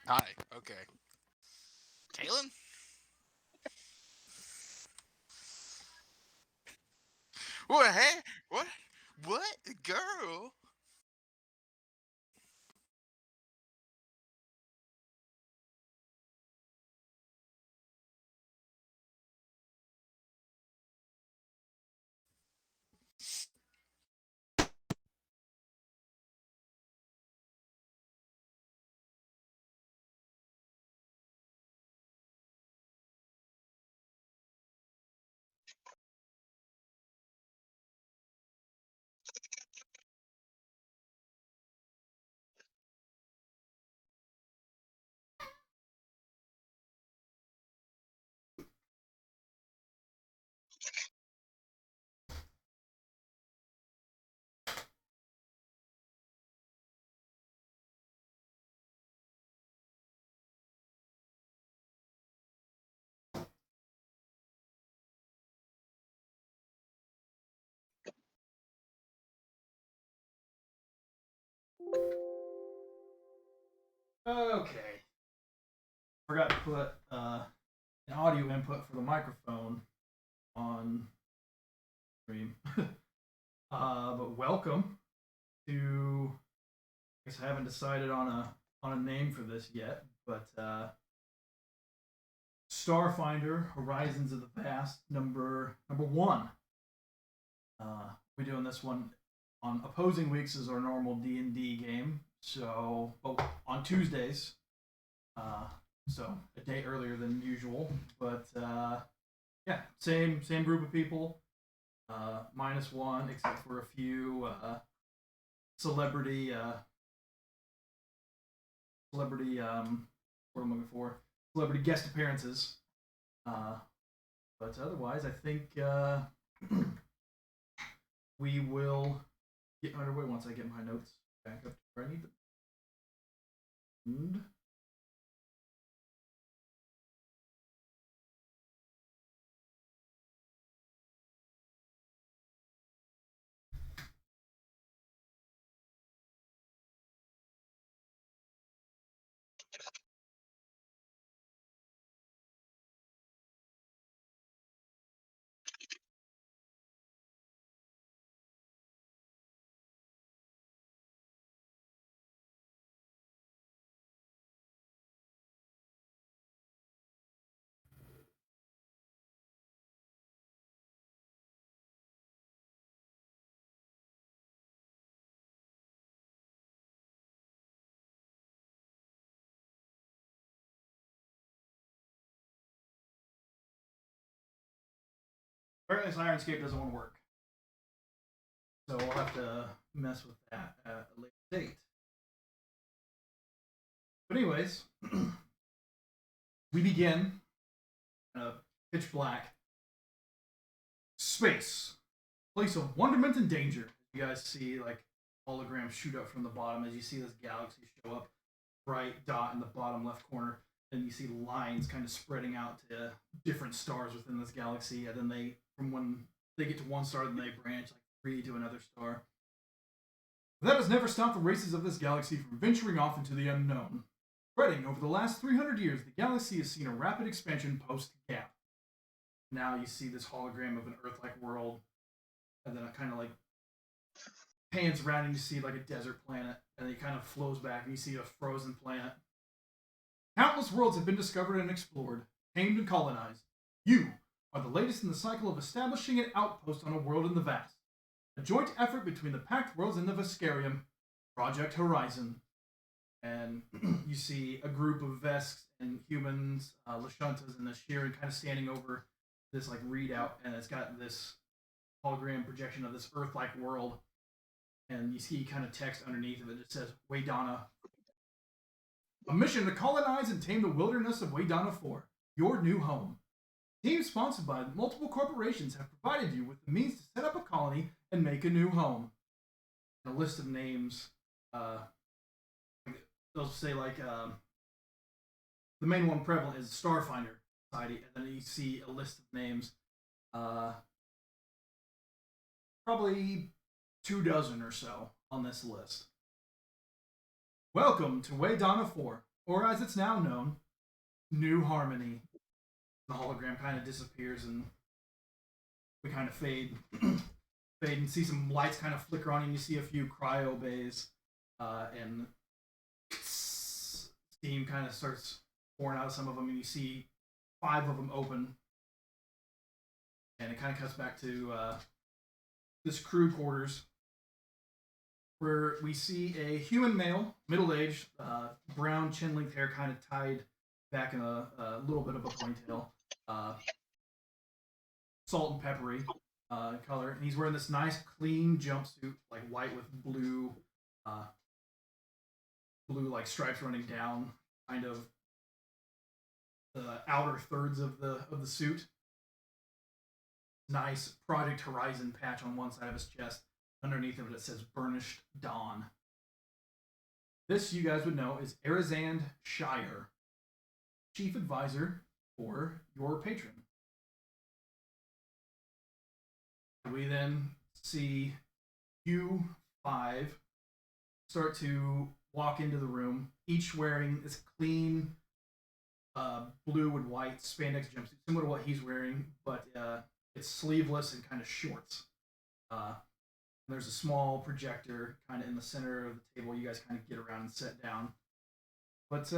Hi. Okay. Kaylin? What? Hey? What? What? Girl? Okay. Forgot to put an audio input for the microphone on stream. But welcome to. I guess I haven't decided on a name for this yet, but Starfinder Horizons of the Past number one. We're doing this one on opposing weeks as our normal D&D game. So, but on Tuesdays, uh, so a day earlier than usual. But yeah, same group of people, minus one, except for a few celebrity celebrity what am I looking for? Celebrity guest appearances. Uh, but otherwise, I think we will get underway once I get my notes back up to where I need them. And apparently, this Ironscape doesn't want to work, so we'll have to mess with that at a later date. But anyways, we begin pitch black space, place of wonderment and danger. You guys see like holograms shoot up from the bottom as you see this galaxy show up, bright dot in the bottom left corner. And you see lines kind of spreading out to different stars within this galaxy. And then they, from when they get to one star, then they branch like three to another star. That has never stopped the races of this galaxy from venturing off into the unknown. Spreading over the last 300 years, the galaxy has seen a rapid expansion post gap. Now you see this hologram of an Earth-like world, and then it kind of like pans around and you see like a desert planet, and it kind of flows back and you see a frozen planet. Countless worlds have been discovered and explored, tamed and colonized. You are the latest in the cycle of establishing an outpost on a world in the vast. A joint effort between the Pact Worlds and the Viscarium, Project Horizon. And you see a group of Vesks and humans, Lashantas and the Sheeran kind of standing over this like readout, and it's got this hologram projection of this Earth-like world, and you see kind of text underneath of it that says Waydana. A mission to colonize and tame the wilderness of Waydana 4, your new home. Teams sponsored by multiple corporations have provided you with the means to set up a colony and make a new home. And a list of names, uh, they'll say like the main one prevalent is Starfinder Society, and then you see a list of names, uh, probably 2 dozen or so on this list. Welcome to Waydana 4, or as it's now known, New Harmony. The hologram kind of disappears and we kind of fade, fade and see some lights kind of flicker on, and you see a few cryo bays, and steam kind of starts pouring out of some of them, and you see 5 of them open, and it kind of cuts back to this crew quarters where we see a human male, middle-aged, brown chin-length hair, kind of tied back in a little bit of a ponytail, salt and peppery color, and he's wearing this nice clean jumpsuit, like white with blue, blue like stripes running down, kind of the outer thirds of the suit. Nice Project Horizon patch on one side of his chest. Underneath of it, it says Burnished Dawn. This, you guys would know, is Arizand Shire, Chief Advisor for your patron. We then see you 5 start to walk into the room, each wearing this clean blue and white spandex jumpsuit, similar to what he's wearing, but it's sleeveless and kind of shorts. There's a small projector kind of in the center of the table. You guys kind of get around and sit down. But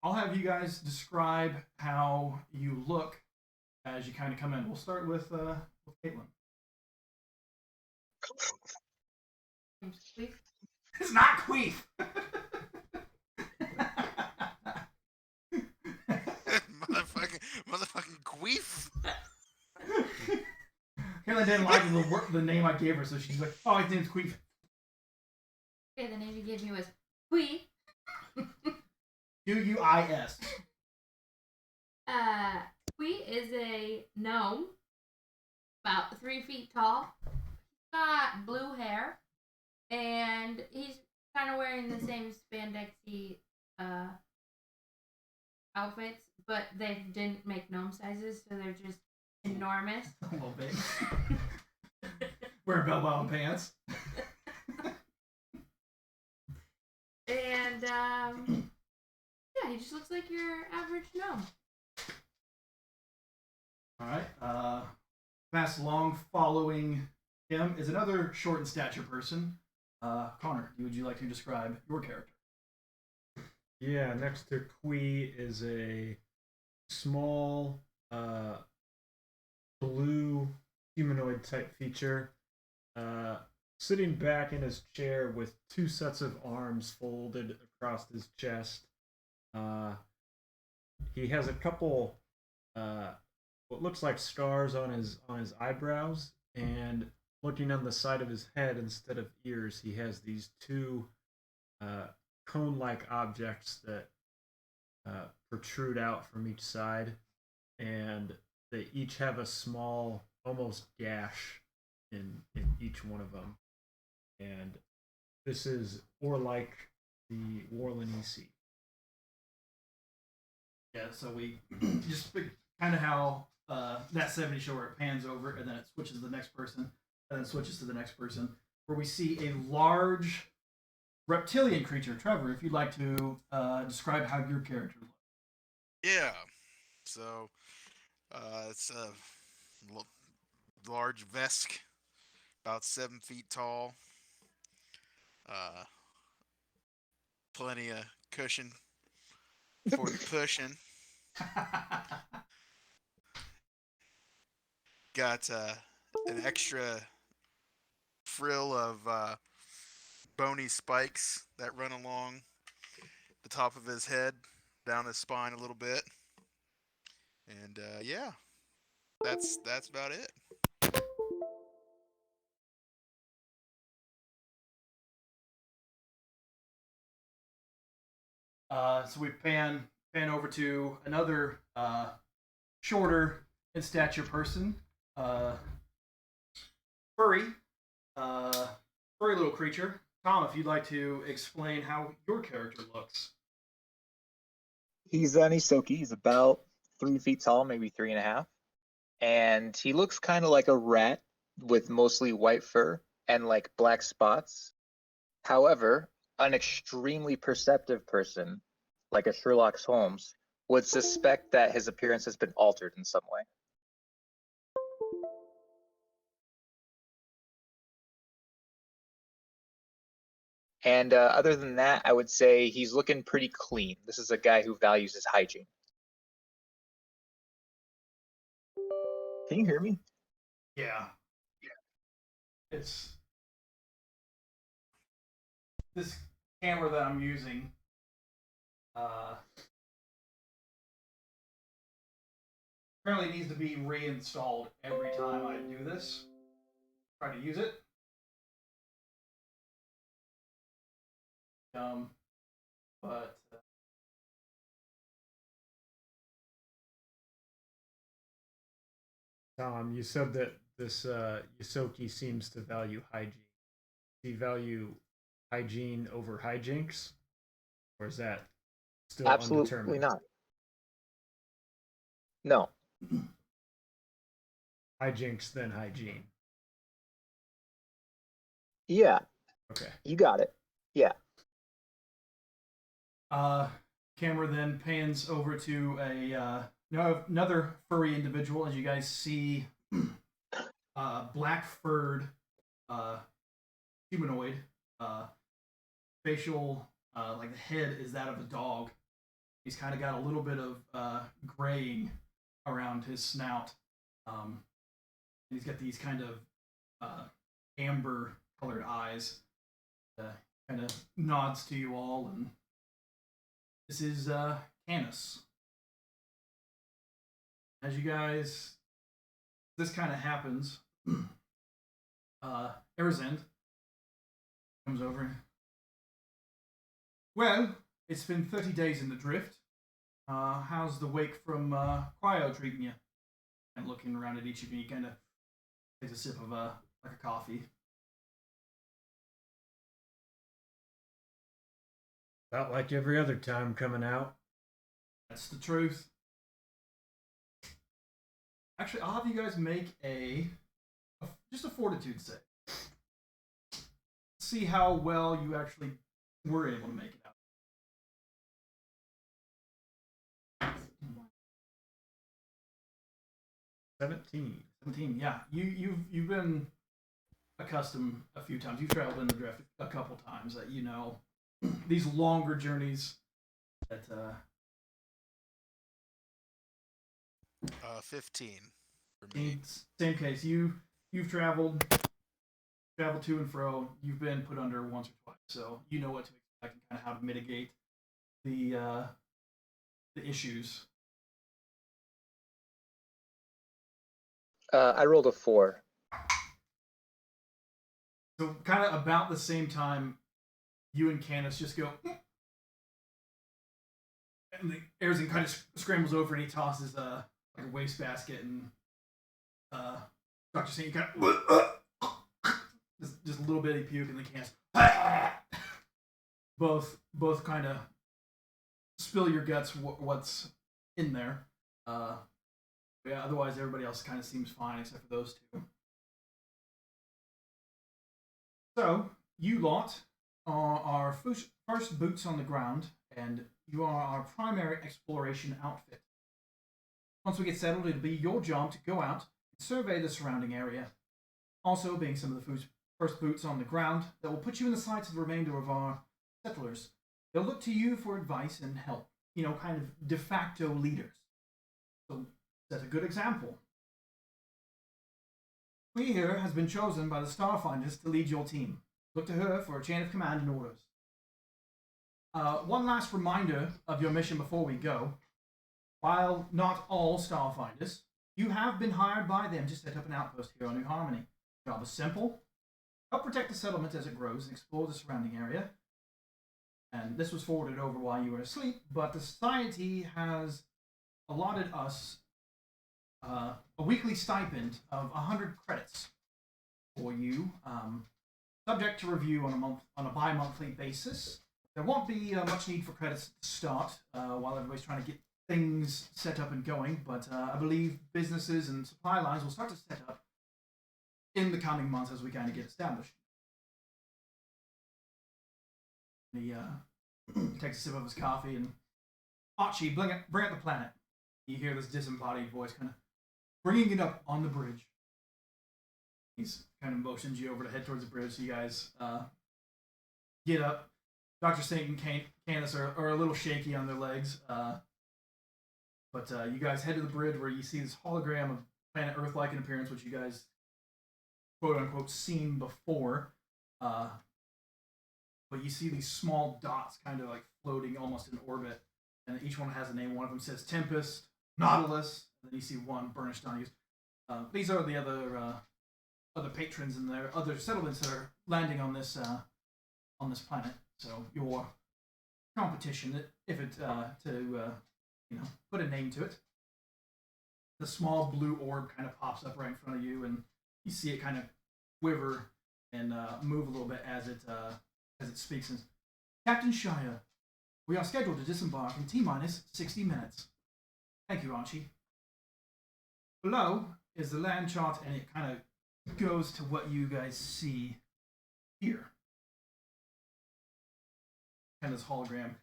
I'll have you guys describe how you look as you kind of come in. We'll start with Caitlin. It's not Queef. motherfucking queef. Caitlin didn't like the name I gave her, so she's like, "Oh, his name's Queef." Okay, the name you gave me was Queef. Quis. Queef is a gnome, about 3 feet tall. He's got blue hair, and he's kind of wearing the same spandexy outfits, but they didn't make gnome sizes, so they're just enormous. A little bit. Wearing bell-bottom pants. And yeah, he just looks like your average gnome. All right. Fast along, following him is another short in stature person. Connor, would you like to describe your character? Yeah, next to Kui is a small blue humanoid type feature, sitting back in his chair with 2 sets of arms folded across his chest. He has a couple what looks like stars on his eyebrows, and looking on the side of his head instead of ears, he has these 2 cone-like objects that protrude out from each side, and they each have a small, almost gash in each one of them. And this is Orlike the Warlanisi. Yeah, so we just kind of how that 70 show where it pans over and then it switches to the next person and then switches to the next person, where we see a large reptilian creature. Trevor, if you'd like to describe how your character looks. Yeah. So, it's a large Vesk, about 7 feet tall. Plenty of cushion for the pushing. Got an extra frill of bony spikes that run along the top of his head, down his spine a little bit, and yeah, that's about it. So we pan over to another shorter in stature person, furry, furry little creature. Tom, if you'd like to explain how your character looks. He's Anisoki. He's about 3 feet tall, maybe 3.5. And he looks kind of like a rat with mostly white fur and like black spots. However, an extremely perceptive person, like a Sherlock Holmes, would suspect that his appearance has been altered in some way. And other than that, I would say he's looking pretty clean. This is a guy who values his hygiene. Can you hear me? Yeah. It's this camera that I'm using. Apparently needs to be reinstalled every time I do this. Try to use it. But Tom, you said that this Yosoki seems to value hygiene. Does he value hygiene over hijinks? Or is that still Absolutely undetermined? not. No. Hijinks, then hygiene. Yeah. Okay. You got it. Yeah. Camera then pans over to another furry individual as you guys see black furred humanoid facial like the head is that of a dog. He's kind of got a little bit of graying around his snout. And he's got these kind of amber colored eyes. Kind of nods to you all, and this is Canis. As you guys, this kind of happens. Erzend comes over. Well, it's been 30 days in the drift. How's the wake from Cryo treating you? And looking around at each of you, kind of takes a sip of like a coffee. About like every other time coming out. That's the truth. Actually, I'll have you guys make just a fortitude save. See how well you actually were able to make it out. 17. 17, yeah. You've been accustomed a few times. You've traveled in the drift a couple times that you know these longer journeys that 15 for me. same case. You've traveled to and fro. You've been put under once or twice, so you know what to expect and kind of how to mitigate the issues. I rolled a 4. So kind of about the same time, you and Canis just go, and the Erzin kind of scrambles over and he tosses like a wastebasket, and Dr. Saint kind of just a little bitty puke, and the Canis both kind of spill your guts what's in there. Yeah, otherwise everybody else kind of seems fine except for those two. So, you lot are our first boots on the ground, and you are our primary exploration outfit. Once we get settled, it'll be your job to go out and survey the surrounding area. Also, being some of the first boots on the ground, that will put you in the sights of the remainder of our settlers. They'll look to you for advice and help, kind of de facto leaders. So, set a good example. Clea here has been chosen by the Starfinders to lead your team. Look to her for a chain of command and orders. One last reminder of your mission before we go. While not all Starfinders, you have been hired by them to set up an outpost here on New Harmony. The job is simple. Help protect the settlement as it grows and explore the surrounding area. And this was forwarded over while you were asleep, but the Society has allotted us a weekly stipend of 100 credits for you, subject to review on a bi-monthly basis. There won't be much need for credits to start while everybody's trying to get things set up and going, but I believe businesses and supply lines will start to set up in the coming months as we kind of get established. He takes a sip of his coffee and Archie, bring up the planet. You hear this disembodied voice kind of bringing it up on the bridge. He's kind of motions you over to head towards the bridge. So you guys get up. Dr. Saint and Candace are a little shaky on their legs. But you guys head to the bridge where you see this hologram of planet Earth-like in appearance, which you guys quote-unquote seen before. But you see these small dots kind of like floating almost in orbit. And each one has a name. One of them says Tempest, Nautilus, and then you see one burnished on you. These are the other patrons and their other settlements that are landing on this planet. So your competition, if it to put a name to it. The small blue orb kind of pops up right in front of you, and you see it kind of quiver and move a little bit as it speaks. And Captain Shire, we are scheduled to disembark in T-minus 60 minutes. Thank you, Archie. Below is the land chart, and it kind of goes to what you guys see here. Kind of this hologram.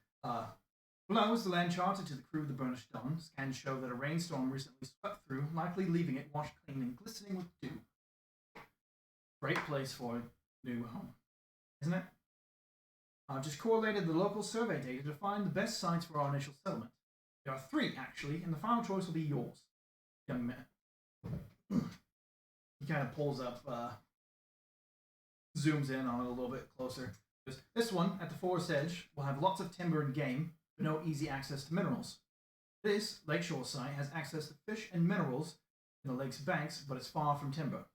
Below is the land charted to the crew of the Burnished Dawn. Scans show that a rainstorm recently swept through, likely leaving it washed clean and glistening with dew. Great place for a new home, isn't it? I've just correlated the local survey data to find the best sites for our initial settlement. There are 3, actually, and the final choice will be yours, young man. He kind of pulls up, zooms in on it a little bit closer. This one, at the forest edge, will have lots of timber and game, but no easy access to minerals. This lakeshore site has access to fish and minerals in the lake's banks, but it's far from timber.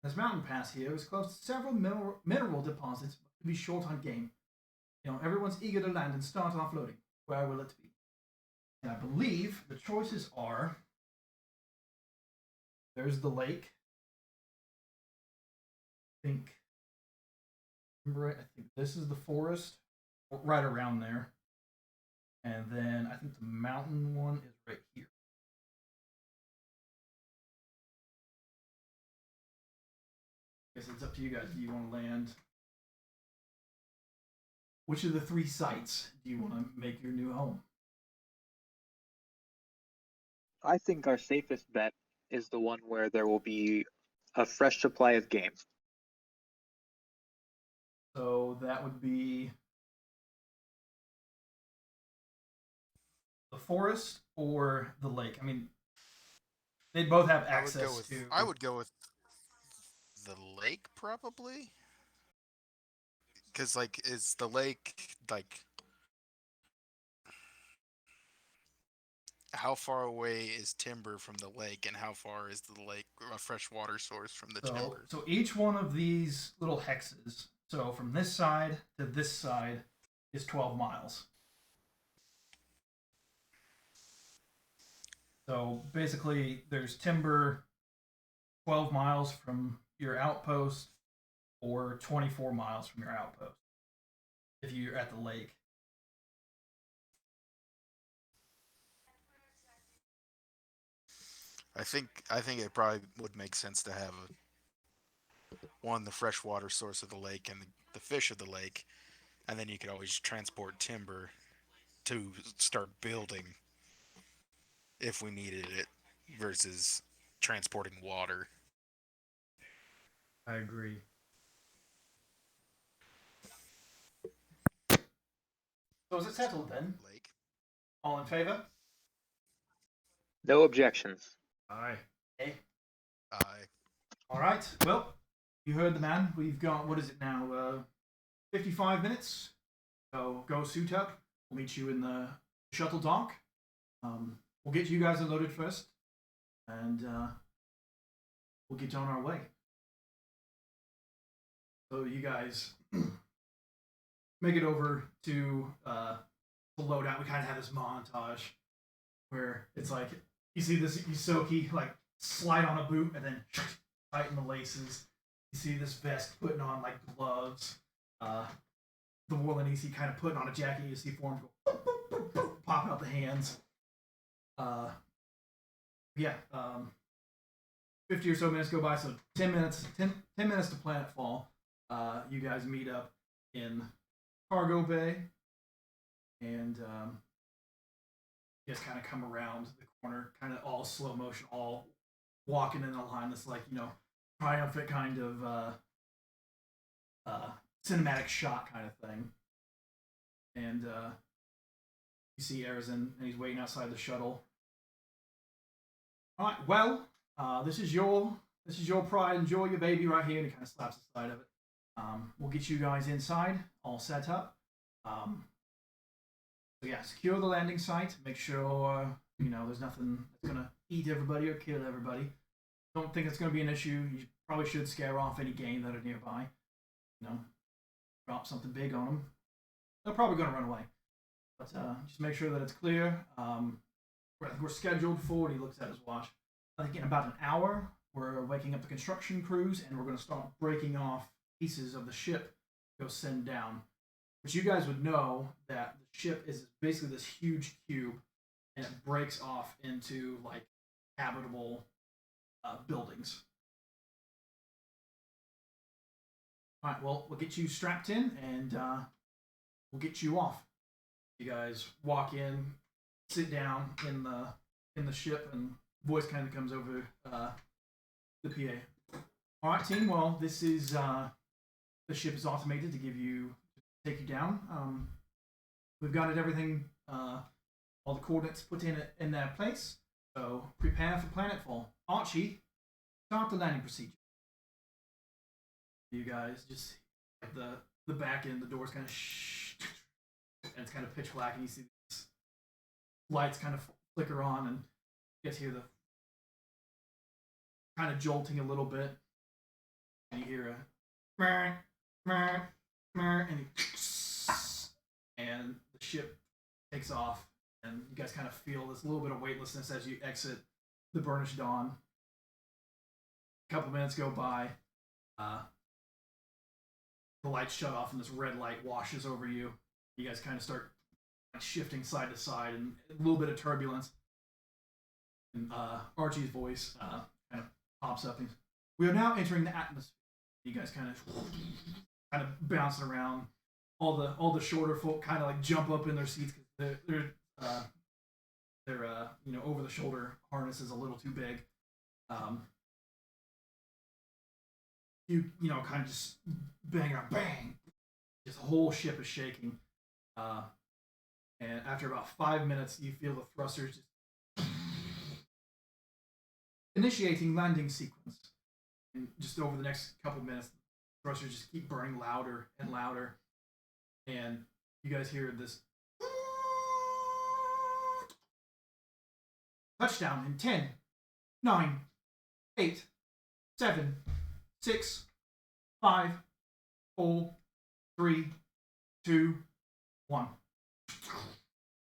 This mountain pass here is close to several mineral deposits, but could be short on game. Everyone's eager to land and start offloading. Where will it be? And I believe the choices are... There's the lake. I think this is the forest, right around there. And then I think the mountain one is right here. I guess it's up to you guys. Do you want to land? Which of the 3 sites do you want to make your new home? I think our safest bet is the one where there will be a fresh supply of game. So that would be the forest or the lake. I mean, they both have access to. I would go with the lake probably, because is the lake how far away is timber from the lake, and how far is the lake a fresh water source from the timber? So each one of these little hexes. So from this side to this side is 12 miles. So basically, there's timber 12 miles from your outpost or 24 miles from your outpost if you're at the lake. I think it probably would make sense to have the freshwater source of the lake and the fish of the lake, and then you could always transport timber to start building if we needed it, versus transporting water. I agree. So is it settled then? Lake. All in favor? No objections. Aye. Okay. Aye. All right. Well, you heard the man. We've got, what is it now? 55 minutes. So go suit up. We'll meet you in the shuttle dock. We'll get you guys unloaded first. And we'll get on our way. So you guys make it over to the loadout. We kind of have this montage where it's like, you see this Yusoki like slide on a boot and then tighten the laces. You see this vest putting on like gloves. The Warlanese kind of putting on a jacket. You see form go boop, boop, boop, boop, pop out the hands. 50 or so minutes go by, so 10 minutes to planetfall. You guys meet up in cargo bay, and you guys kind of come around the corner, kind of all slow motion, all walking in a line that's like, triumphant kind of cinematic shot kind of thing. And you see Arizin, and he's waiting outside the shuttle. All right, well, this is your pride. Enjoy your baby right here, and he kind of slaps the side of it. We'll get you guys inside, all set up. So yeah, secure the landing site. Make sure there's nothing that's gonna eat everybody or kill everybody. Don't think it's gonna be an issue. You probably should scare off any game that are nearby. Drop something big on them. They're probably gonna run away. But just make sure that it's clear. We're scheduled for. He looks at his watch. I think in about an hour, we're waking up the construction crews, and we're going to start breaking off pieces of the ship to go send down. But you guys would know that the ship is basically this huge cube, and it breaks off into like habitable buildings. All right, well, we'll get you strapped in, and we'll get you off. You guys walk in, sit down in the ship, and voice kind of comes over the PA. All right, team. Well, this is the ship is automated to take you down. We've got everything, all the coordinates put in their place. So prepare for planetfall. Archie, start the landing procedure. You guys just at the back end, the doors kind of and it's kind of pitch black, and you see these lights kind of flicker on, and you guys hear the kind of jolting a little bit, and you hear a and the ship takes off, and you guys kind of feel this little bit of weightlessness as you exit the burnished dawn. A couple minutes go by. The lights shut off, and this red light washes over you. You guys kind of start shifting side to side, and a little bit of turbulence. And Archie's voice kind of pops up. And we are now entering the atmosphere. You guys kind of bouncing around. All the shorter folk kind of like jump up in their seats because their over the shoulder harness is a little too big. You kind of just bang out, bang. This whole ship is shaking. And after about 5 minutes, you feel the thrusters just initiating landing sequence. And just over the next couple minutes, the thrusters just keep burning louder and louder. And you guys hear this touchdown in 10, 9, 8, 7, 6, 5, 4, 3, 2, 1.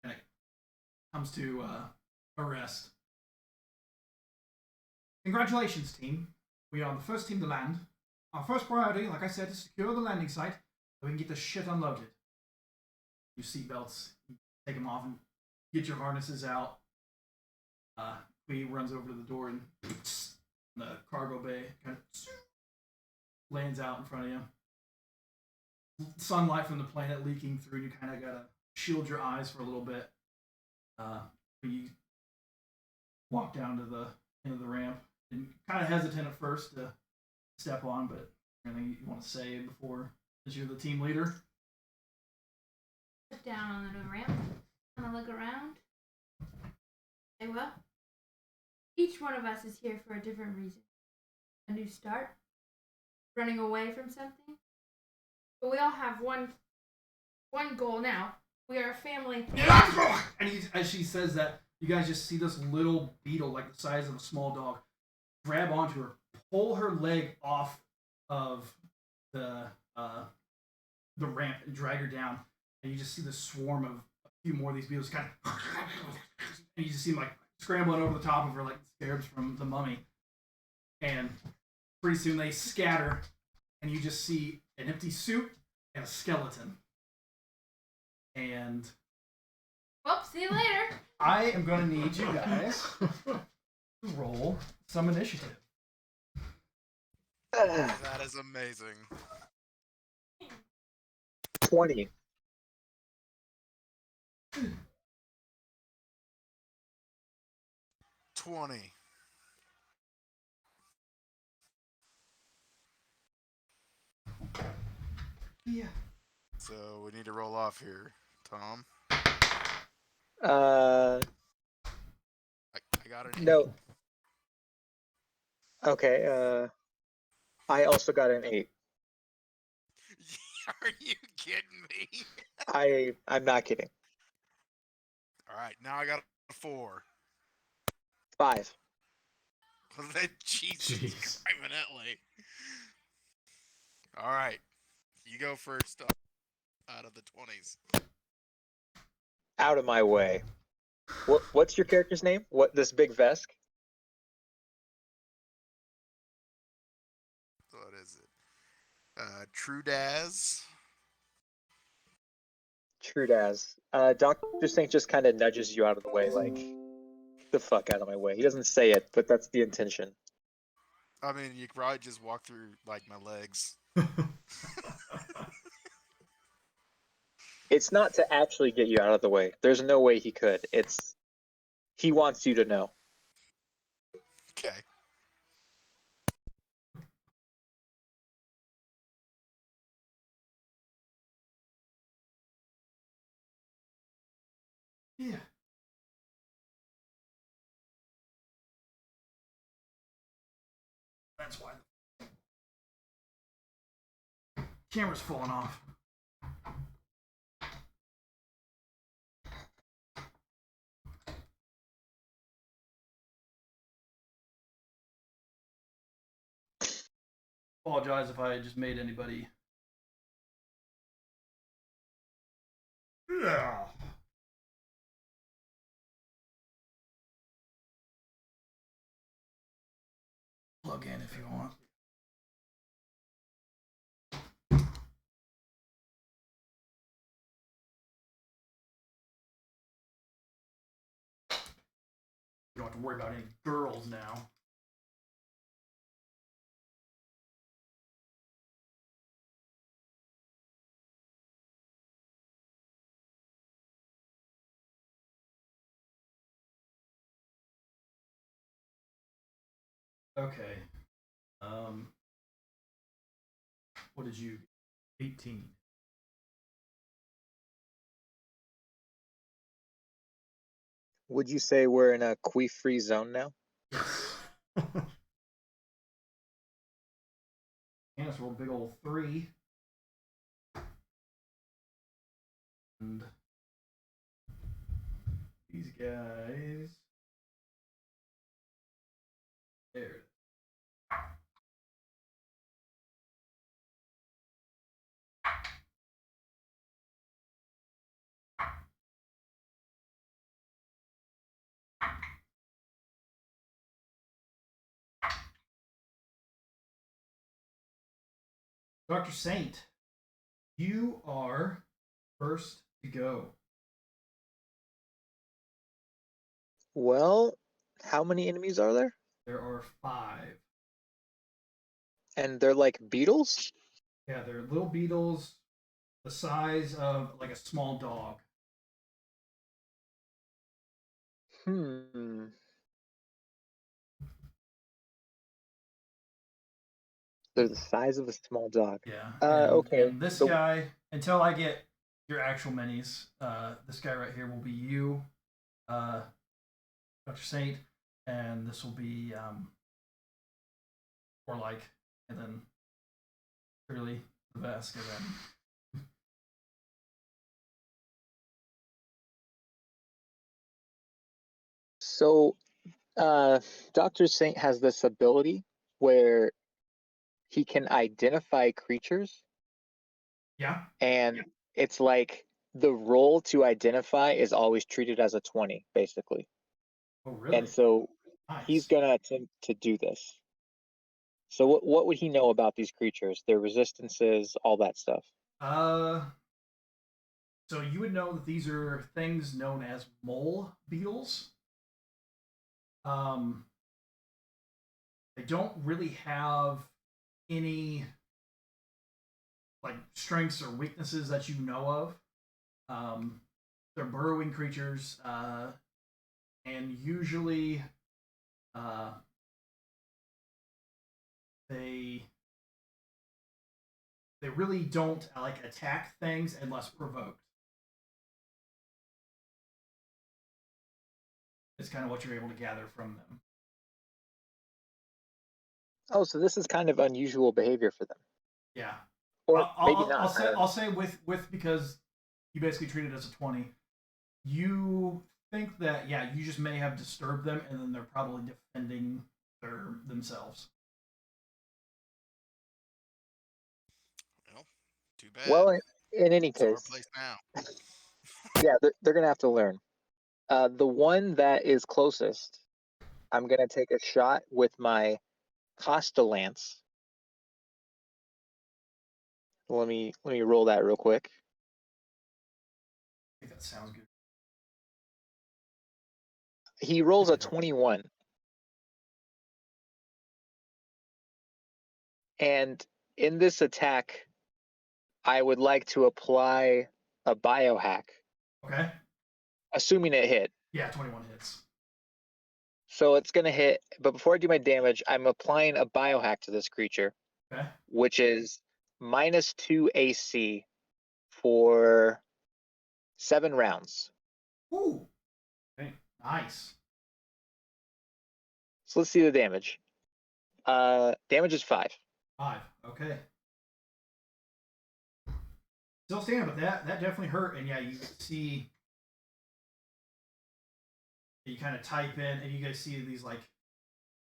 And it comes to a rest. Congratulations, team. We are the first team to land. Our first priority, like I said, is secure the landing site so we can get the shit unloaded. Your seatbelts, take them off and get your harnesses out. He runs over to the door, and the cargo bay kind of lands out in front of you. Sunlight from the planet leaking through, and you kind of gotta shield your eyes for a little bit. You walk down to the end of the ramp, and kind of hesitant at first to step on, but anything you want to say before, since you're the team leader? Sit down on the ramp, kind of look around. Say, well, each one of us is here for a different reason. A new start, running away from something. But we all have one goal now. We are a family. And as she says that, you guys just see this little beetle, like the size of a small dog, grab onto her, pull her leg off of the ramp, and drag her down. And you just see this swarm of a few more of these beetles kind of, and you just see them like scrambling over the top of her like scarabs from the Mummy. And pretty soon they scatter, and you just see an empty suit and a skeleton. And well, see you later. I am going to need you guys to roll some initiative. That is amazing. 20. 20. Yeah. So we need to roll off here, Tom. Uh, I got an 8. no. Okay. I also got an 8. Are you kidding me? I'm not kidding. All right, now I got a 4. 5. Jesus, Jeez. criminally. All right, you go first out of the 20s. Out of my way. What's your character's name? What this big Vesk? What is it? Trudaz. True as. Dr. Saint just kind of nudges you out of the way, like, get the fuck out of my way. He doesn't say it, but that's the intention. I mean, you could probably just walk through like my legs. It's not to actually get you out of the way. There's no way he could. He wants you to know. Okay. Yeah. That's why the camera's falling off. Apologize if I just made anybody. Yeah. Plug in if you want. You don't have to worry about any girls now. Okay. What did you? 18. Would you say we're in a queef-free zone now? Yes. Canis rolled a big old 3. And these guys. There. Dr. Saint, you are first to go. Well, how many enemies are there? There are 5. And they're like beetles? Yeah, they're little beetles the size of like a small dog. Hmm. They're the size of a small dog. Yeah. Okay. And this So, guy, until I get your actual minis, this guy right here will be you, Dr. Saint, and this will be or like, and then clearly the Vesk, and then so Dr. Saint has this ability where he can identify creatures, yeah. and it's like the roll to identify is always treated as a 20, basically. Oh, really? And so he's Nice. gonna attempt to do this. So what would he know about these creatures, their resistances, all that stuff? So you would know that these are things known as mole beetles. Um, they don't really have any like strengths or weaknesses that you know of. they're burrowing creatures, and usually they really don't like attack things unless provoked. It's kind of what you're able to gather from them. Oh, so this is kind of unusual behavior for them. Yeah. Or maybe not. I'll say with because you basically treat it as a 20. You think that you just may have disturbed them, and then they're probably defending themselves. Well, too bad. Well, in any It's our case, place now. yeah, they're gonna have to learn. The one that is closest, I'm gonna take a shot with my Costa Lance. Let me roll that real quick. I think that sounds good. He rolls a 21. And in this attack, I would like to apply a biohack, Okay. assuming it hit. Yeah, 21 hits. So it's going to hit, but before I do my damage, I'm applying a biohack to this creature, Okay. which is -2 AC for 7 rounds. Ooh. Okay. Nice. So let's see the damage. Damage is 5. 5. Okay. Still standing, but that definitely hurt. And yeah, you see, you kind of type in, and you guys see these like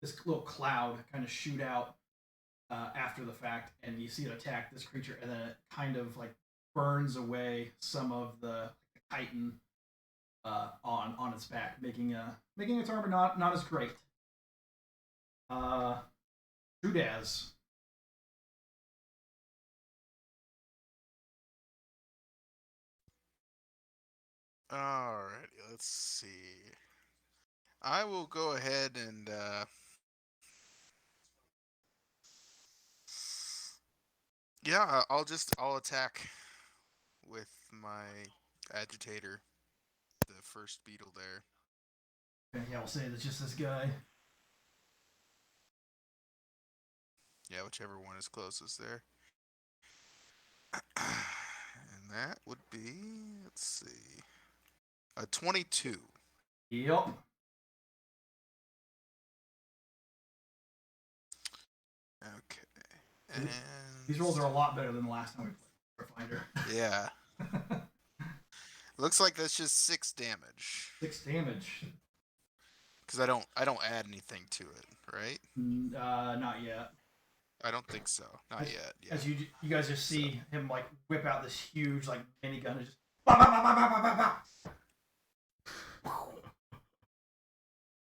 this little cloud kind of shoot out after the fact, and you see it attack this creature, and then it kind of like burns away some of the chitin on its back, making its armor not as great. Trudaz. Alrighty, let's see. I will go ahead and I'll attack with my agitator, the first beetle there. Okay, yeah, we'll say it's just this guy. Yeah, whichever one is closest there. And that would be, let's see, a 22. Yep. Okay. And These rolls are a lot better than the last time we played Starfinder. yeah. Looks like that's just 6 damage. 6 damage. Because I don't add anything to it, right? Not yet. I don't think so. Not yet. Yeah. As you guys just see him like whip out this huge like minigun and just bah, bah, bah, bah, bah, bah, bah.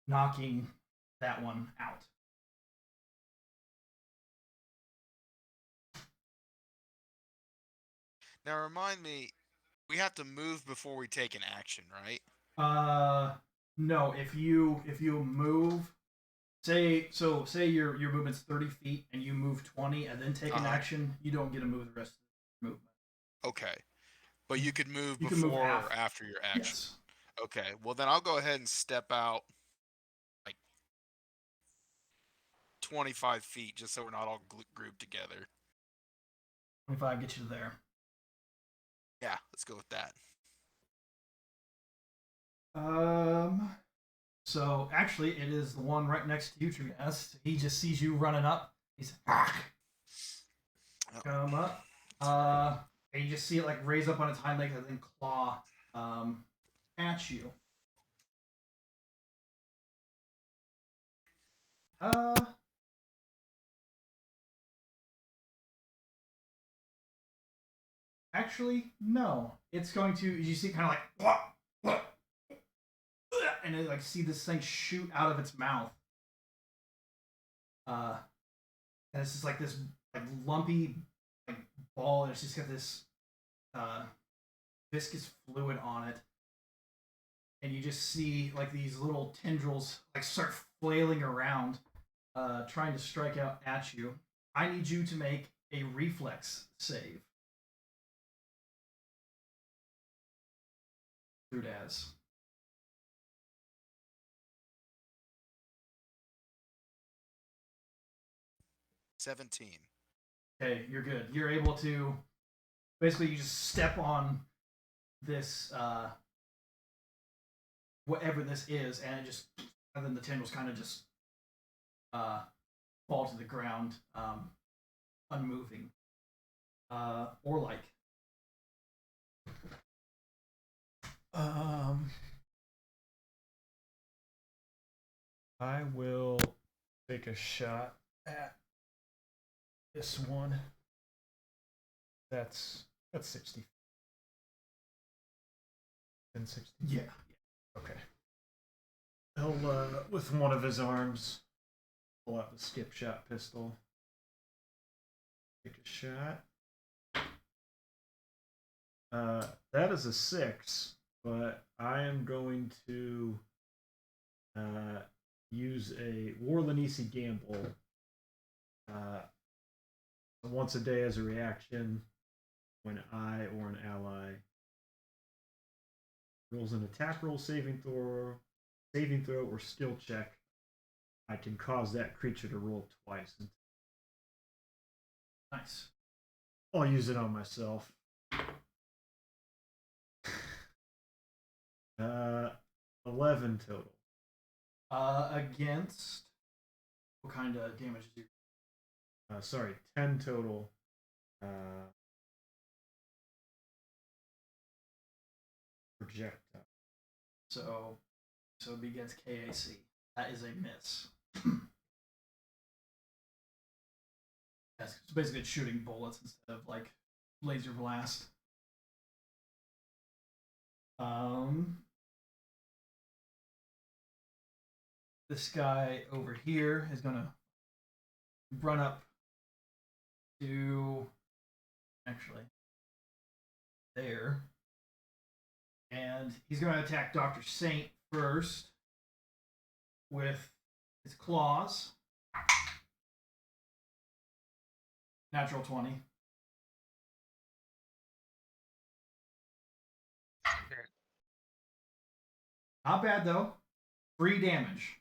Knocking that one out. Now remind me, we have to move before we take an action, right? No. If you move, say your movement's 30 feet and you move 20 and then take an action, you don't get to move the rest of the movement. Okay, but you could move You before can move or after your action. Yes. Okay, well then I'll go ahead and step out like 25 feet, just so we're not all grouped together. 25 gets you to there. Yeah, let's go with that. So actually, it is the one right next to you, Trudaz. He just sees you running up. He's come up. And you just see it like raise up on its hind legs and then claw at you. Actually, no. It's going to. You see, kind of like, and you like see this thing shoot out of its mouth. And it's just like this like lumpy like ball, and it's just got this viscous fluid on it. And you just see like these little tendrils like start flailing around, trying to strike out at you. I need you to make a reflex save. Trudaz. 17. Okay, you're good. You're able to basically you just step on this whatever this is, and it just and then the tendrils kind of just fall to the ground, unmoving. Or like I will take a shot at this one. That's 60. And 60. yeah. Okay. He'll with one of his arms pull out the skip shot pistol. Take a shot. That is a 6, but I am going to use a Warlanisi gamble once a day as a reaction when I or an ally rolls an attack roll, saving throw, or skill check. I can cause that creature to roll twice. Nice. I'll use it on myself. 11 total. Against what kind of damage is you? Sorry, 10 total. Projectile. So it'd be against KAC. That is a miss. Yes, it's basically shooting bullets instead of like laser blast. This guy over here is gonna run up to actually there, and he's gonna attack Dr. Saint first with his claws. Natural 20. Not bad though. 3 damage.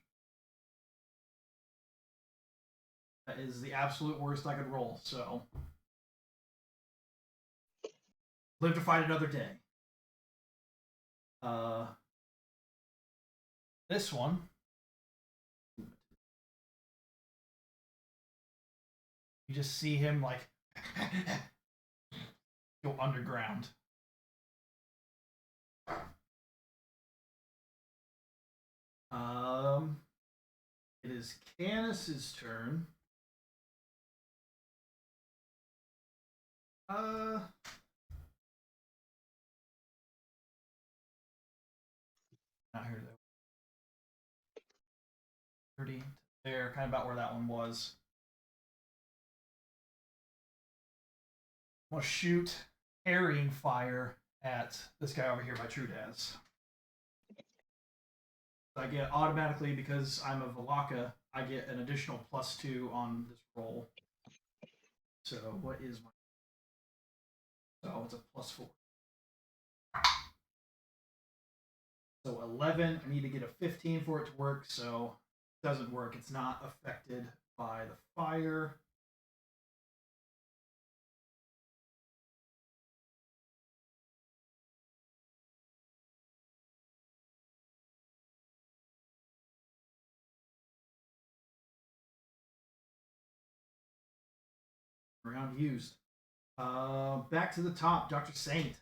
That is the absolute worst I could roll, so live to fight another day. This one. You just see him like go underground. It is Canis's turn. Not here though. 30 there, kind of about where that one was. I'm gonna shoot harrying fire at this guy over here by Trudaz. I get automatically, because I'm a Valaka, I get an additional +2 on this roll. So what is my? So it's a +4. So 11. I need to get a 15 for it to work. So it doesn't work. It's not affected by the fire. Round used. Back to the top, Dr. Saint.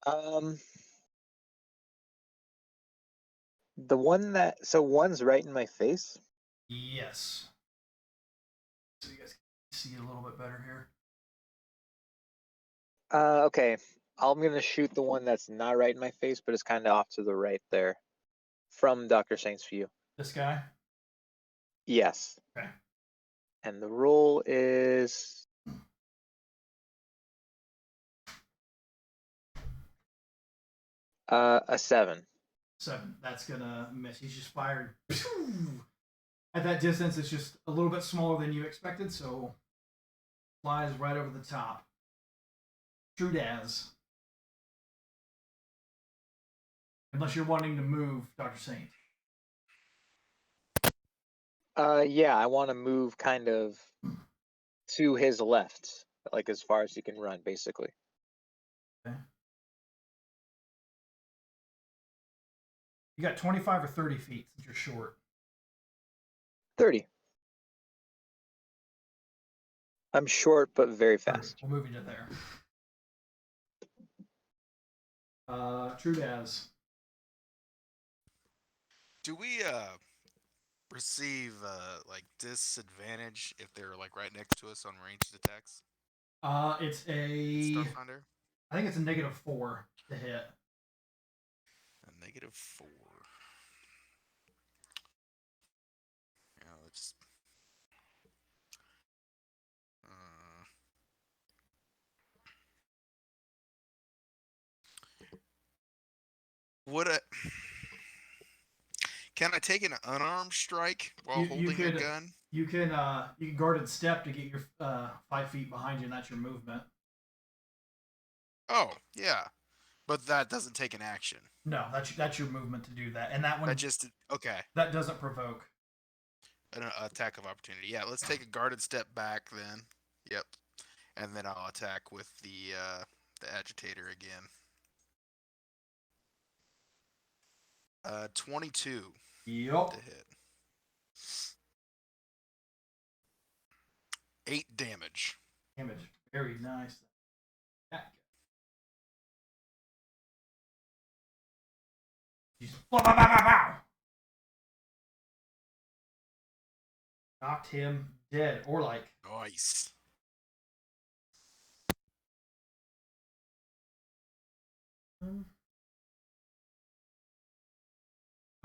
The one that one's right in my face. Yes. So you guys can see it a little bit better here. Okay. I'm gonna shoot the one that's not right in my face, but it's kind of off to the right there, from Dr. Saint's view. This guy. Yes. Okay. And the roll is a 7. 7. That's gonna miss. He's just fired. At that distance, it's just a little bit smaller than you expected, so flies right over the top. True as. Unless you're wanting to move, Dr. Saint. Yeah, I want to move kind of to his left, like as far as he can run, basically. Okay. You got 25 or 30 feet since you're short. 30. I'm short, but very 30. fast. We'll move you to there. True as. Do we receive like disadvantage if they're like right next to us on ranged attacks It's in a. Starfinder? I think it's a -4 to hit. A -4. Yeah, let's. Uh, would I? Can I take an unarmed strike while You holding a could gun? you can guarded step to get your 5 feet behind you, and that's your movement. Oh, yeah. But that doesn't take an action. No, that's your movement to do that, and that That one just okay. that doesn't provoke. An attack of opportunity. Yeah, let's take a guarded step back then. Yep. And then I'll attack with the agitator again. 22 Yup. to hit. 8 damage. Damage. Very nice. Knocked him dead, or like. Nice.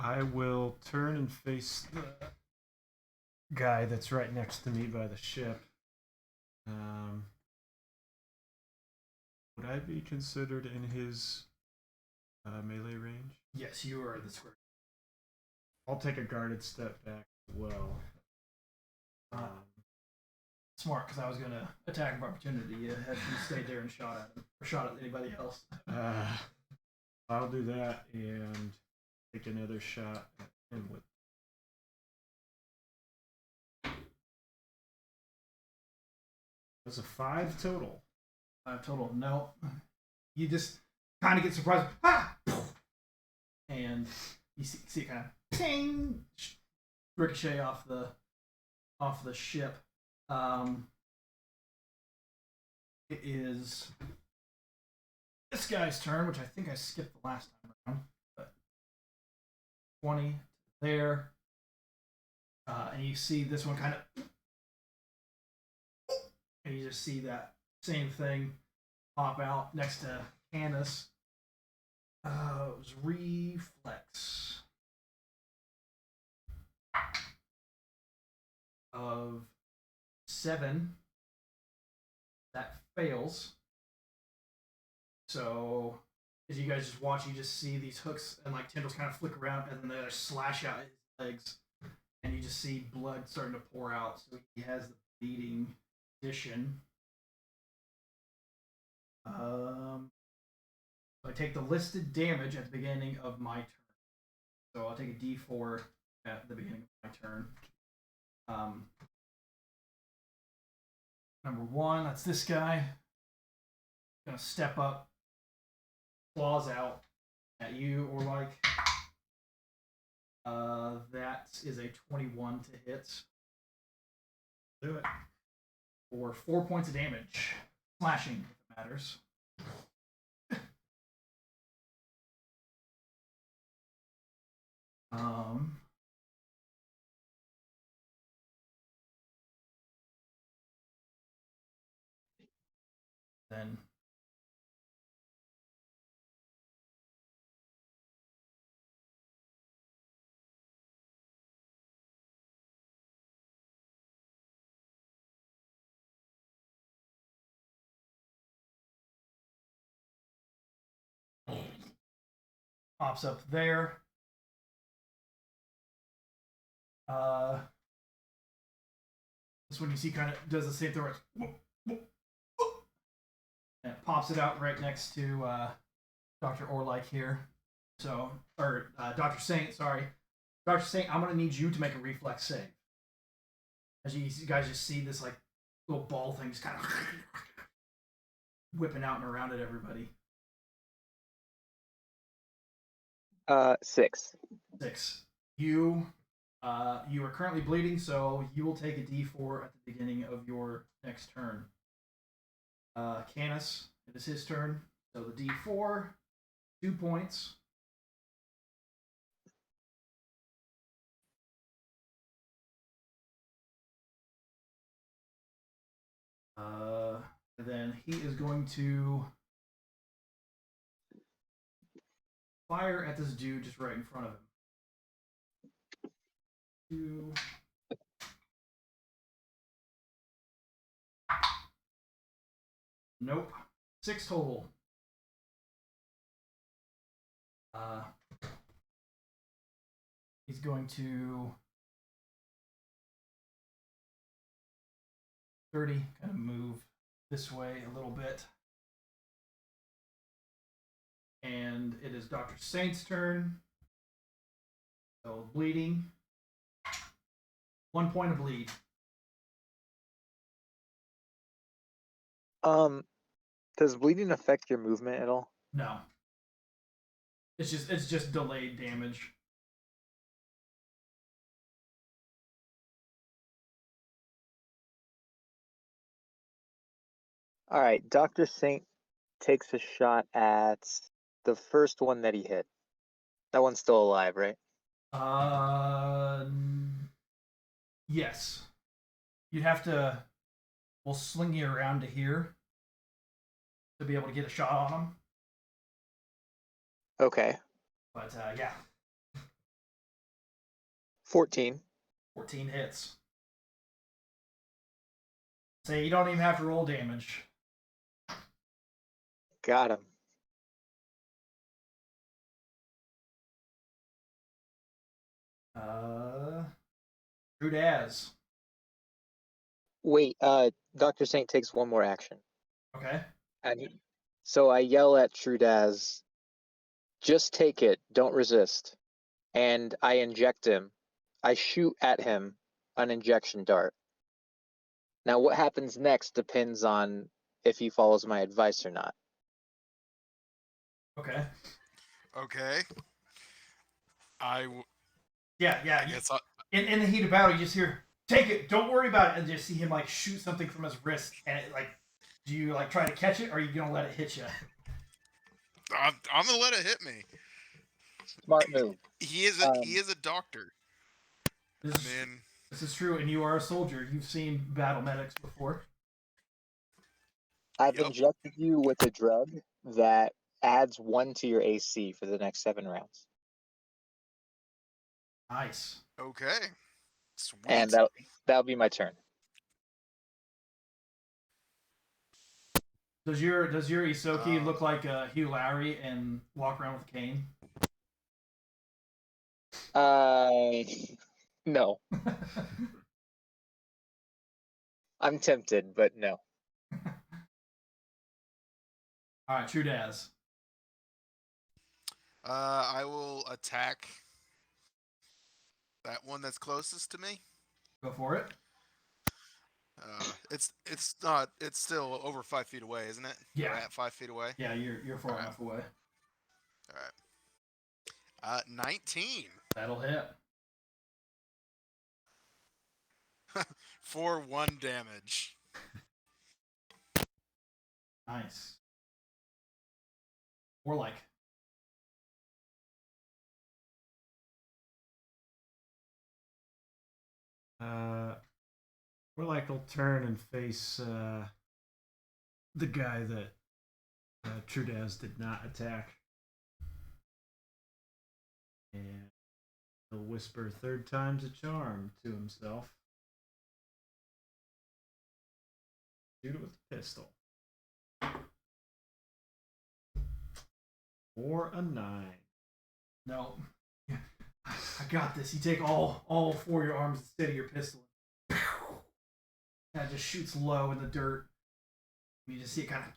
I will turn and face the guy that's right next to me by the ship. Would I be considered in his melee range? Yes, you are the square. I'll take a guarded step back as well. Smart, because I was gonna attack of opportunity. Had you stayed there and shot at him, or shot at anybody else. I'll do that and take another shot at him with. That's a 5 total. 5 total. No, you just kind of get surprised. Ah! And you see it kind of ping, ricochet off the ship. It is this guy's turn, which I think I skipped the last time around. But 20 there, and you see this one kind of, and you just see that same thing pop out next to Canis. It was reflex of 7. That fails. So as you guys just watch, you just see these hooks and like tendrils kind of flick around, and then they slash out his legs, and you just see blood starting to pour out. So he has the bleeding condition. So I take the listed damage at the beginning of my turn. So I'll take a D4 at the beginning of my turn. Number 1, that's this guy. Gonna step up, claws out at you, or like. That is a 21 to hit. Do it. For 4 points of damage. Slashing, if it matters. Then pops up there. This one you see kind of does the same thing. And it pops it out right next to Dr. Orlike here. So, or Dr. Saint, sorry. Dr. Saint, I'm going to need you to make a reflex save. As you guys just see this like little ball thing just kind of whipping out and around at everybody. 6. 6. You are currently bleeding, so you will take a D4 at the beginning of your next turn. Canis, it is his turn. So the D4, 2 points. And then he is going to fire at this dude just right in front of him. 2. Nope. 6 total. He's going to 30, kind of move this way a little bit. And it is Dr. Saint's turn. So bleeding. 1 point of bleed. Does bleeding affect your movement at all? No. It's just delayed damage. All right, Dr. Saint takes a shot at the first one that he hit. That one's still alive, right? Yes. You'd have to. We'll sling you around to here to be able to get a shot on him. Okay. But yeah. 14. 14 hits. Say you don't even have to roll damage. Got him. True Daz. Wait, Dr. Saint takes one more action. Okay. So I yell at Trudaz, just take it, don't resist. And I inject him. I shoot at him an injection dart. Now what happens next depends on if he follows my advice or not. Okay. Okay. Yeah. I guess In the heat of battle, you just hear, take it, don't worry about it, and just see him like shoot something from his wrist, and it, like, do you like try to catch it, or are you gonna let it hit you? I'm gonna let it hit me. Smart move. He is a doctor. This is true, and you are a soldier. You've seen battle medics before. I've injected you with a drug that adds 1 to your AC for the next 7 rounds. Nice. Okay. Sweet. And that'll be my turn. Does your Isoki look like Hugh Lowry and walk around with a cane? No. I'm tempted, but no. All right, True Daz. I will attack that one that's closest to me. Go for it. It's still over 5 feet away, isn't it? Yeah. We're at 5 feet away. Yeah, you're far enough away. All right. 19. That'll hit. For 1 damage. Nice. Or like. Warlike will turn and face the guy that Trudaz did not attack. And he'll whisper 3rd time's a charm to himself. Shoot it with a pistol. For a 9. No. I got this. You take all 4 of your arms instead of your pistol. And it just shoots low in the dirt. You just see it kind of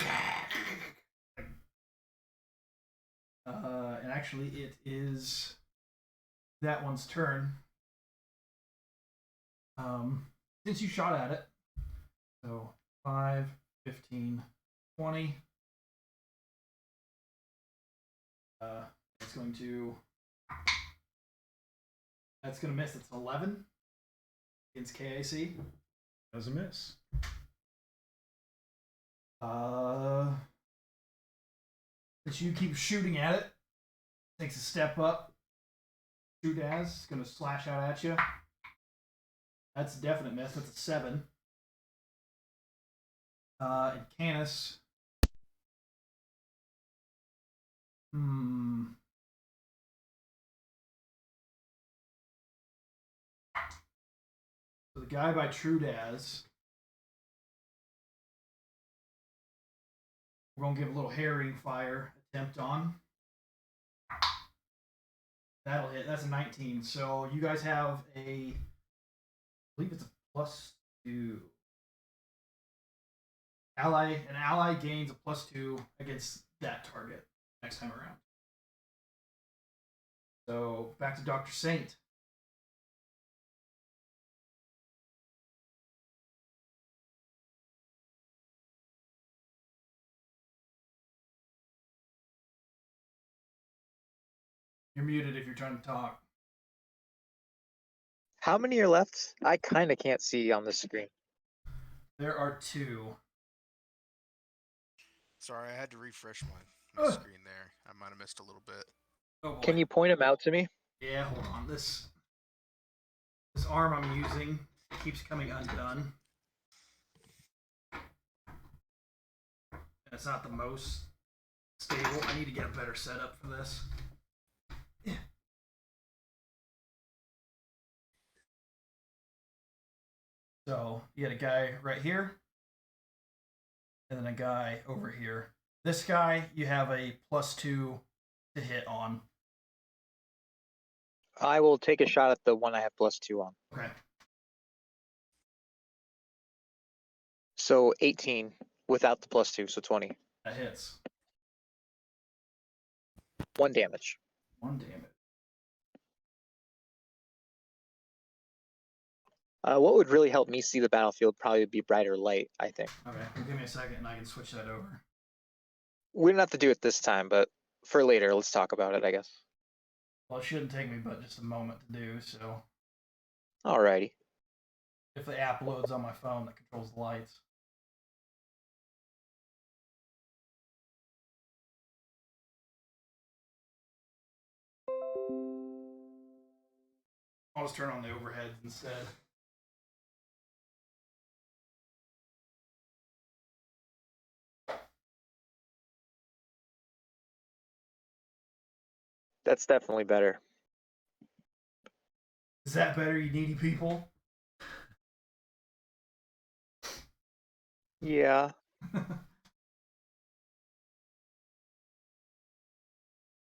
actually, it is that one's turn. Since you shot at it, so 5, 15, 20. It's going to. That's going to miss. It's 11 against KAC. Does a miss. Since you keep shooting at it, takes a step up. Shoot as. It's going to slash out at you. That's a definite miss. That's a 7. And Canis. So the guy by Trudaz. We're going to give a little harrying fire attempt on. That'll hit. That's a 19. So you guys have I believe it's a +2. An ally gains a +2 against that target next time around. So back to Dr. Saint. You're muted if you're trying to talk. How many are left? I kind of can't see on the screen. There are 2. Sorry, I had to refresh my screen there. I might have missed a little bit. Oh boy. Can you point them out to me? Yeah, hold on. This arm I'm using keeps coming undone. And it's not the most stable. I need to get a better setup for this. Yeah. So you got a guy right here, and then a guy over here. This guy you have a +2 to hit on. I will take a shot at the one I have +2 on. Okay. So 18 without the +2, so 20. That hits. 1 damage. 1 damage. What would really help me see the battlefield probably be brighter light, I think. Okay, well, give me a second and I can switch that over. We don't have to do it this time, but for later, let's talk about it, I guess. Well, it shouldn't take me but just a moment to do, so Alrighty. if the app loads on my phone that controls the lights. I'll just turn on the overheads instead. That's definitely better. Is that better, you needy people? Yeah.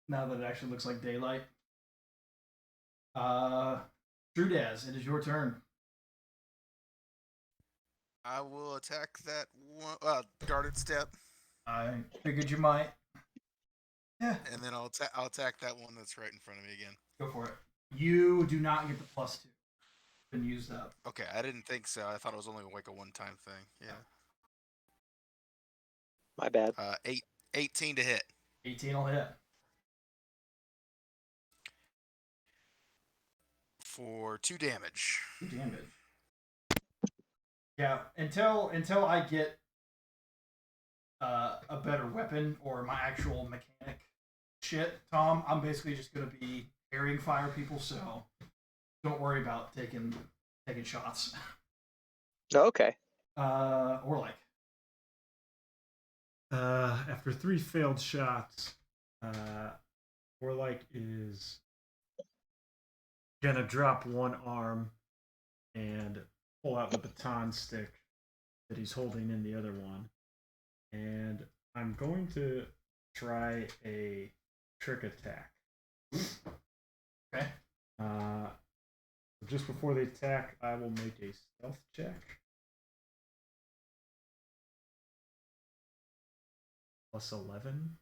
Now that it actually looks like daylight. Trudaz, it is your turn. I will attack that one. Guarded step, I figured you might. Yeah, and then I'll attack that one that's right in front of me again. go for it. You do not get the +2. Been used up. Okay, I didn't think so. I thought it was only like a one-time thing. Yeah. My bad. 18 to hit. 18 will hit. For 2 damage. 2 damage. Yeah, until I get a better weapon or my actual mechanic shit, Tom, I'm basically just gonna be airing fire people. So don't worry about taking shots. Okay. Orlik. After 3 failed shots, Orlik is gonna drop one arm and pull out the baton stick that he's holding in the other one. And I'm going to try a trick attack. Okay. Just before the attack, I will make a stealth check. +11.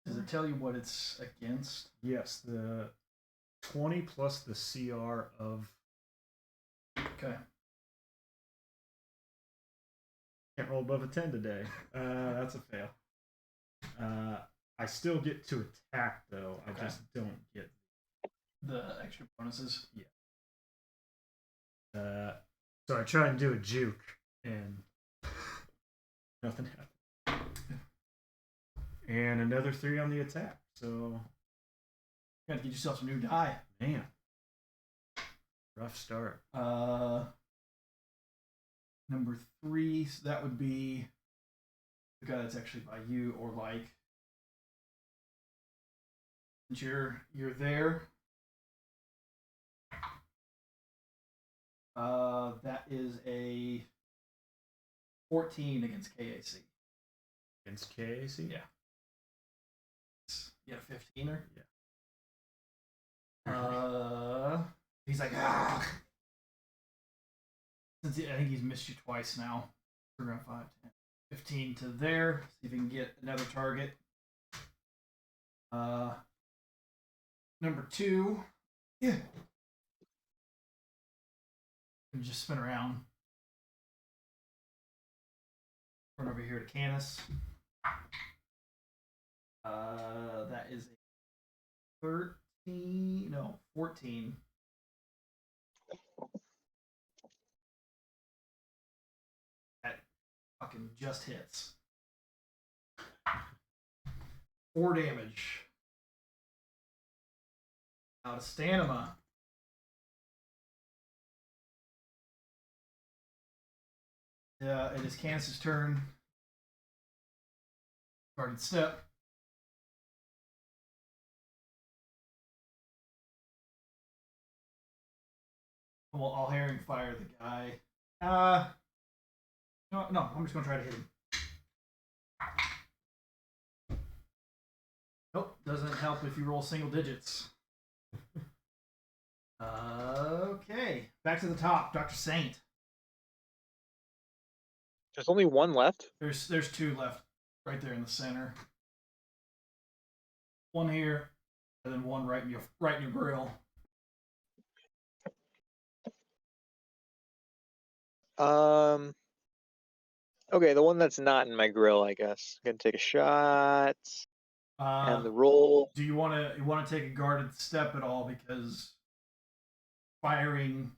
Does it tell you what it's against? Yes, the 20 plus the CR of. Okay. Can't roll above a 10 today. That's a fail. I still get to attack, though. I just don't get the extra bonuses. Yeah. So I try and do a juke, and nothing happened. And another 3 on the attack. So, You got to get yourself some new die. man, rough start. Number 3, so that would be the guy that's actually by you, or like, since you're there. That is a 14 against KAC. Against KAC? Yeah. You got a 15er? Yeah. He's like, ah. Since I think he's missed you twice now. 3, 5, 10, 15 to there. See if he can get another target. Number 2. Yeah. And just spin around. Run over here to Canis. That is a 13. No, 14. That fucking just hits. 4 damage. Out of stamina. It is Canis' turn. Guarded step. Well, I'll herring fire the guy. No, I'm just gonna try to hit him. Nope, doesn't help if you roll single digits. Okay, back to the top, Dr. Saint. There's only one left? There's 2 left, right there in the center. One here, and then one right in your grill. Okay, the one that's not in my grill, I guess. Gonna take a shot. And the roll. Do you want to take a guarded step at all? Because firing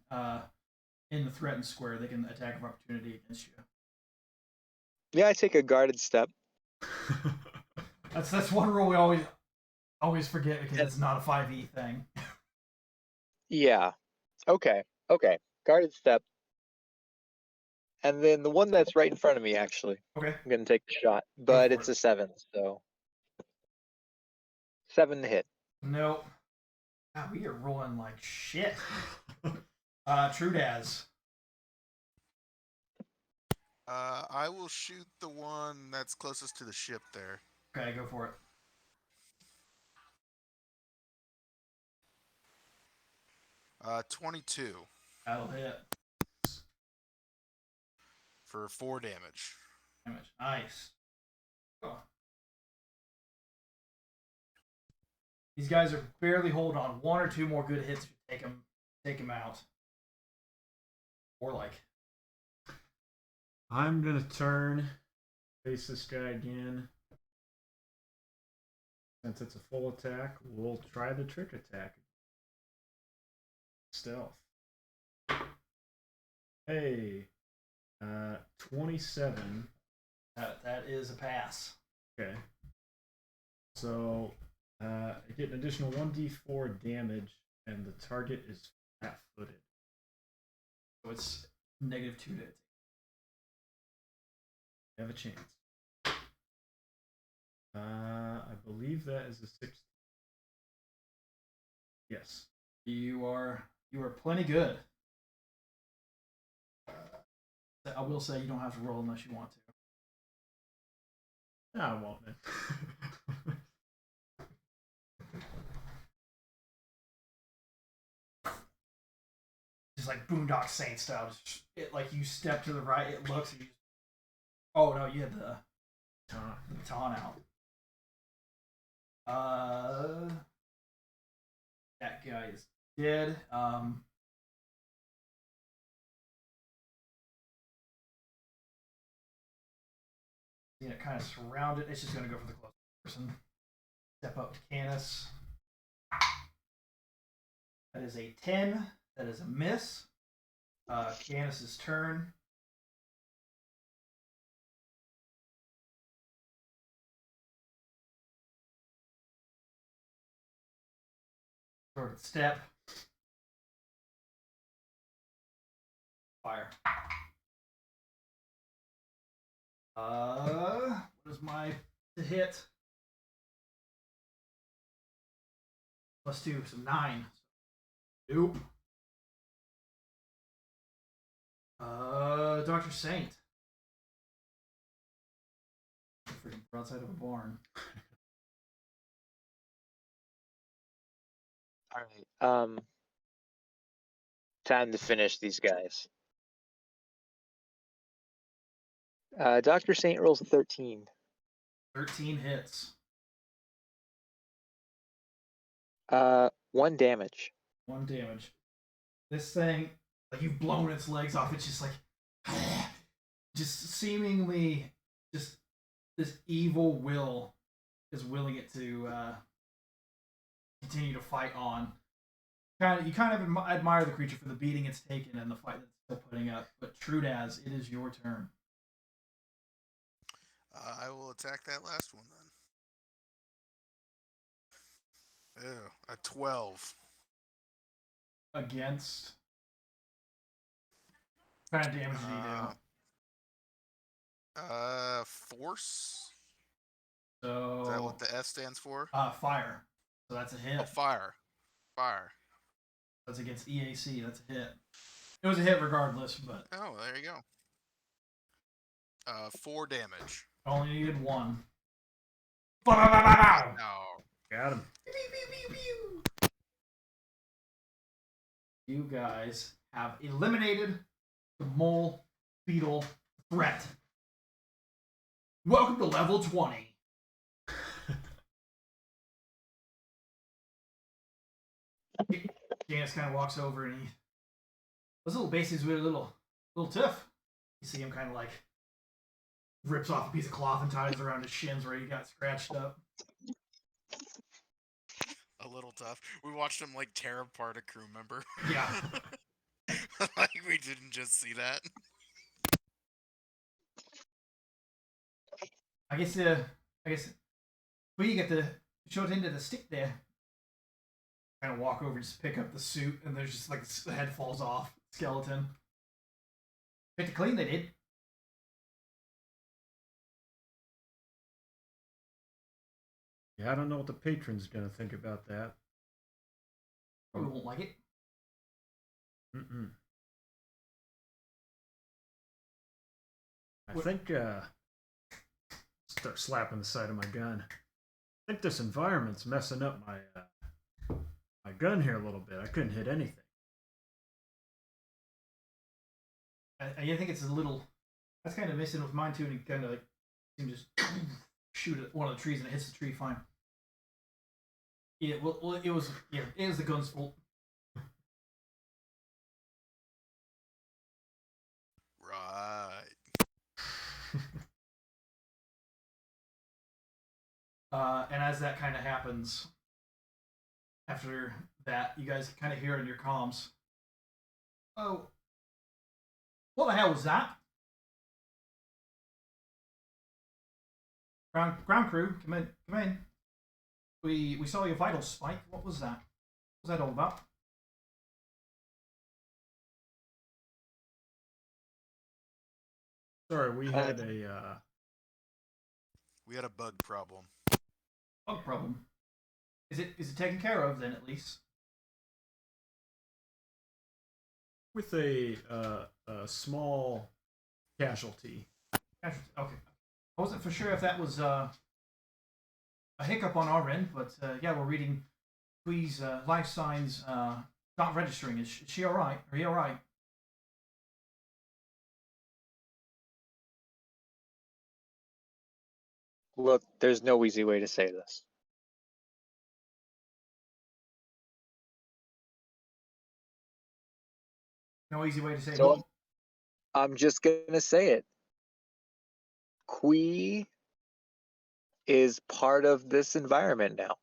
in the threatened square, they can attack of opportunity against you. Yeah, I take a guarded step. That's one rule we always forget because it's not a 5e thing. Yeah. Okay. Guarded step. And then the one that's right in front of me, actually. Okay. I'm gonna take the shot, but it's a 7, so 7 to hit. Nope. God, we are rolling like shit. Trudaz. I will shoot the one that's closest to the ship there. Okay, go for it. 22 That'll hit. for 4 damage. Nice. Oh. These guys are barely holding on. 1 or 2 more good hits to take him out. Or like. I'm gonna turn, face this guy again. Since it's a full attack, we'll try the trick attack. Stealth. Hey, 27. That is a pass. Okay. So I get an additional 1d4 damage, and the target is flat-footed. So it's -2 to hit. I have a chance. I believe that is a 16. Yes. You are plenty good. I will say you don't have to roll unless you want to. No, I won't. Just like Boondock Saint style. It like you step to the right, it looks and you. Oh no, you had the baton out. That guy is dead. Yeah, kind of surrounded. It's just gonna go for the closest person. Step up to Canis. That is a 10. That is a miss. Canis' turn. Short step. Fire. What is my to hit? +2, so 9. Nope. Dr. Saint. Freaking outside of a barn. All right. Time to finish these guys. Dr. Saint rolls a 13. 13 hits. 1 damage. 1 damage. This thing, like you've blown its legs off. It's just like, just seemingly, just this evil will is willing it to continue to fight on. You kind of admire the creature for the beating it's taken and the fight that it's still putting up. But Trudaz, it is your turn. I will attack that last one then. Ew, a 12. Against. What kind of damage do you do? Force? So. Is that what the S stands for? Fire. So that's a hit. Oh, fire. Fire. That's against EAC. That's a hit. It was a hit regardless, but. Oh, there you go. 4 damage. Only needed 1. No. Got him. You guys have eliminated the mole beetle threat. Welcome to level 20. Janice kind of walks over and those little bases with a little tiff. You see him kind of like rips off a piece of cloth and ties it around his shins where he got scratched up. A little tough. We watched him like tear apart a crew member. Yeah. Like we didn't just see that. I guess well, you get the short end of the stick there. Kind of walk over and just pick up the suit, and there's just like the head falls off. Skeleton. Fit to clean, they did. Yeah, I don't know what the patron's gonna think about that. Probably won't like it. Mm-mm. I think, start slapping the side of my gun. I think this environment's messing up my gun here a little bit. I couldn't hit anything. I think it's a little. That's kind of missing with mine too, and it kind of like seems just shoot at one of the trees, and it hits the tree fine. Yeah, well, it was the gun's fault. Right. And as that kind of happens, after that, you guys kind of hear in your comms, "Oh, what the hell was that? Ground crew, come in. We saw your vitals spike. What was that? What was that all about?" Sorry, we had a bug problem. Oh, problem. Is it taken care of then, at least? with a small casualty. Okay. I wasn't for sure if that was a hiccup on our end, but yeah, we're reading Twee's life signs not registering. Is she all right? Are you all right? Look, there's no easy way to say this. No easy way to say So me. I'm just gonna say it. Qui is part of this environment now.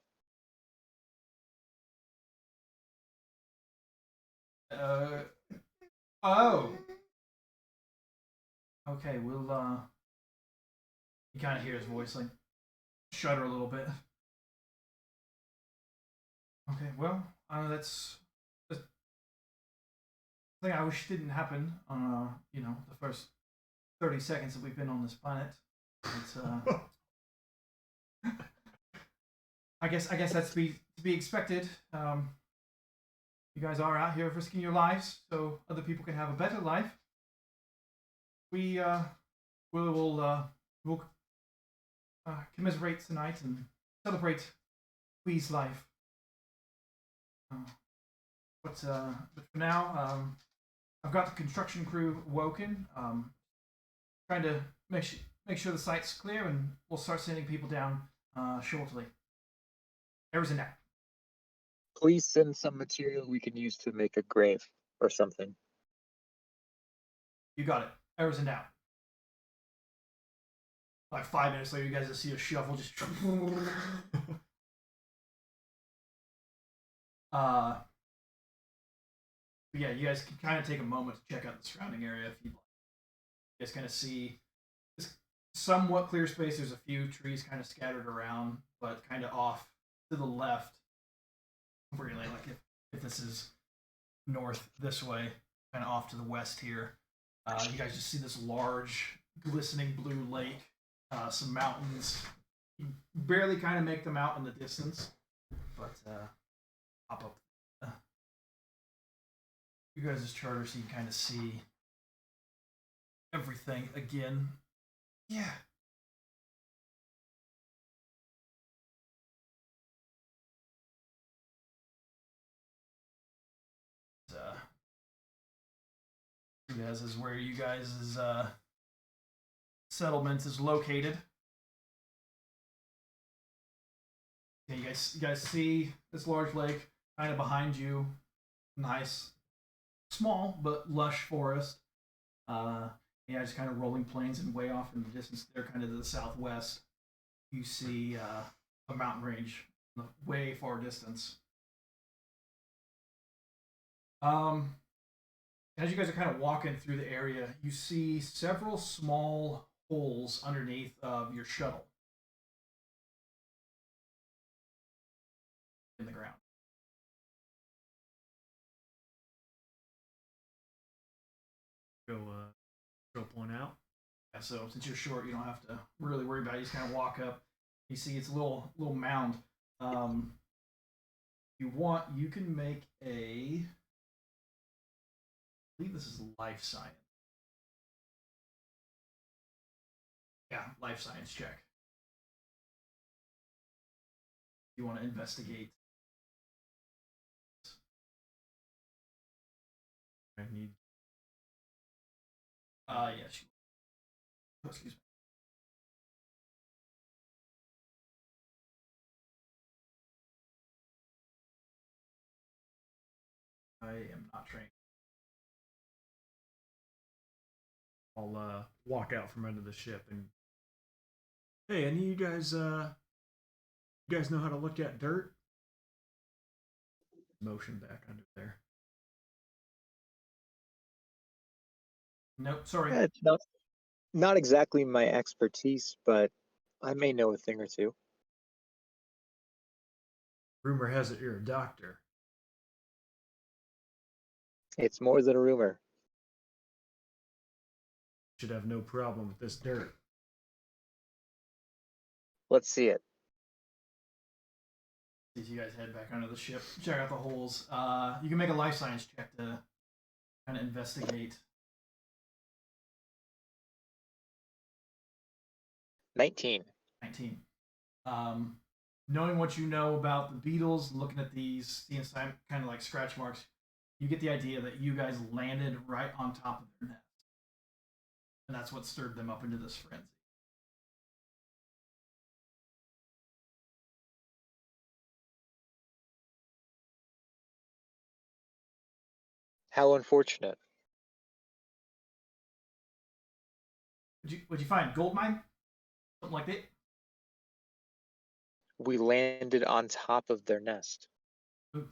Oh. Okay, we'll you kind of hear his voice like shudder a little bit. Okay, well, that's thing I wish didn't happen on the first 30 seconds that we've been on this planet. It's I guess that's to be expected. You guys are out here risking your lives so other people can have a better life. We'll commiserate tonight and celebrate Wee's life. But for now, I've got the construction crew woken, trying to make sure the site's clear, and we'll start sending people down shortly. There was a nap. Please send some material we can use to make a grave or something. You got it. There was a nap. Like 5 minutes later, you guys just see a shovel just. uh, but yeah, you guys can kind of take a moment to check out the surrounding area if you'd like. You guys kind of see this somewhat clear space. There's a few trees kind of scattered around, but kind of off to the left. Really, like if this is north this way, kind of off to the west here, you guys just see this large, glistening blue lake, some mountains. You barely kind of make them out in the distance, but pop up. You guys' charter, so you can kind of see everything again. Yeah. You guys is where you guys' settlement is located. Okay, you guys see this large lake kind of behind you. Nice, small but lush forest. Yeah, just kind of rolling plains, and way off in the distance there, kind of to the southwest, you see a mountain range in the way far distance. As you guys are kind of walking through the area, you see several small holes underneath of your shuttle in the ground. Go point out. Yeah, so since you're short, you don't have to really worry about it. You just kind of walk up. You see it's a little mound. If you want, you can make a. I believe this is life science. Yeah, life science check. You want to investigate. I need. Yes. Oh, excuse me. I am not trained. I'll walk out from under the ship and. Hey, any of you guys know how to look at dirt? Motion back under there. Nope, sorry. It's not exactly my expertise, but I may know a thing or two. Rumor has it you're a doctor. It's more than a rumor. Should have no problem with this dirt. Let's see it. As you guys head back under the ship, check out the holes. You can make a life science check to kind of investigate. 19. 19. Knowing what you know about the beetles, looking at these, seeing some kind of like scratch marks, you get the idea that you guys landed right on top of their nest. And that's what stirred them up into this frenzy. How unfortunate. Would you find gold mine? Something like that. We landed on top of their nest. Ooh.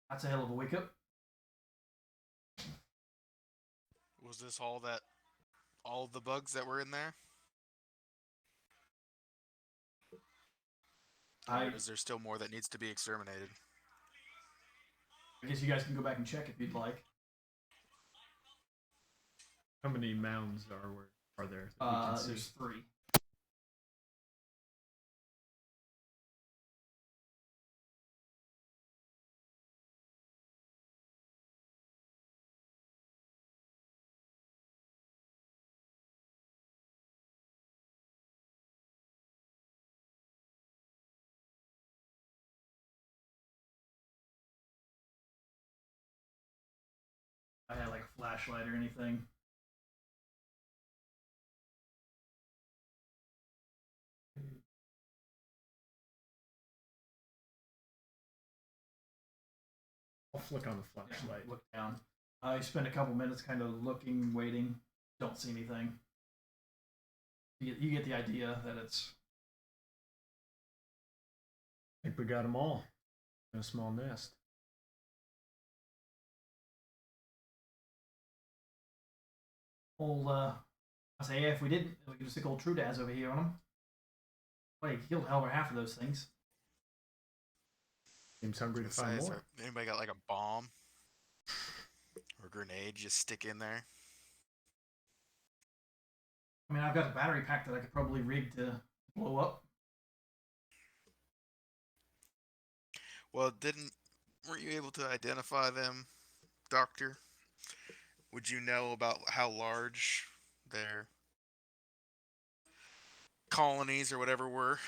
That's a hell of a wake up. Was this all of the bugs that were in there? Or is there still more that needs to be exterminated? I guess you guys can go back and check if you'd like. How many mounds are there that we can see? There's 3. I had like a flashlight or anything. I'll flick on the Yeah, flashlight. look down. You spend a couple minutes kind of looking, waiting. Don't see anything. You get the idea that it's. I think we got them all in a small nest. Old, I say, yeah, if we didn't, we could just stick old Trudaz over here on him. Well, he killed hell over half of those things. Seems hungry to find more. Anybody got like a bomb or grenade? Just stick in there. I mean, I've got a battery pack that I could probably rig to blow up. Well, weren't you able to identify them, Doctor? Would you know about how large their colonies or whatever were?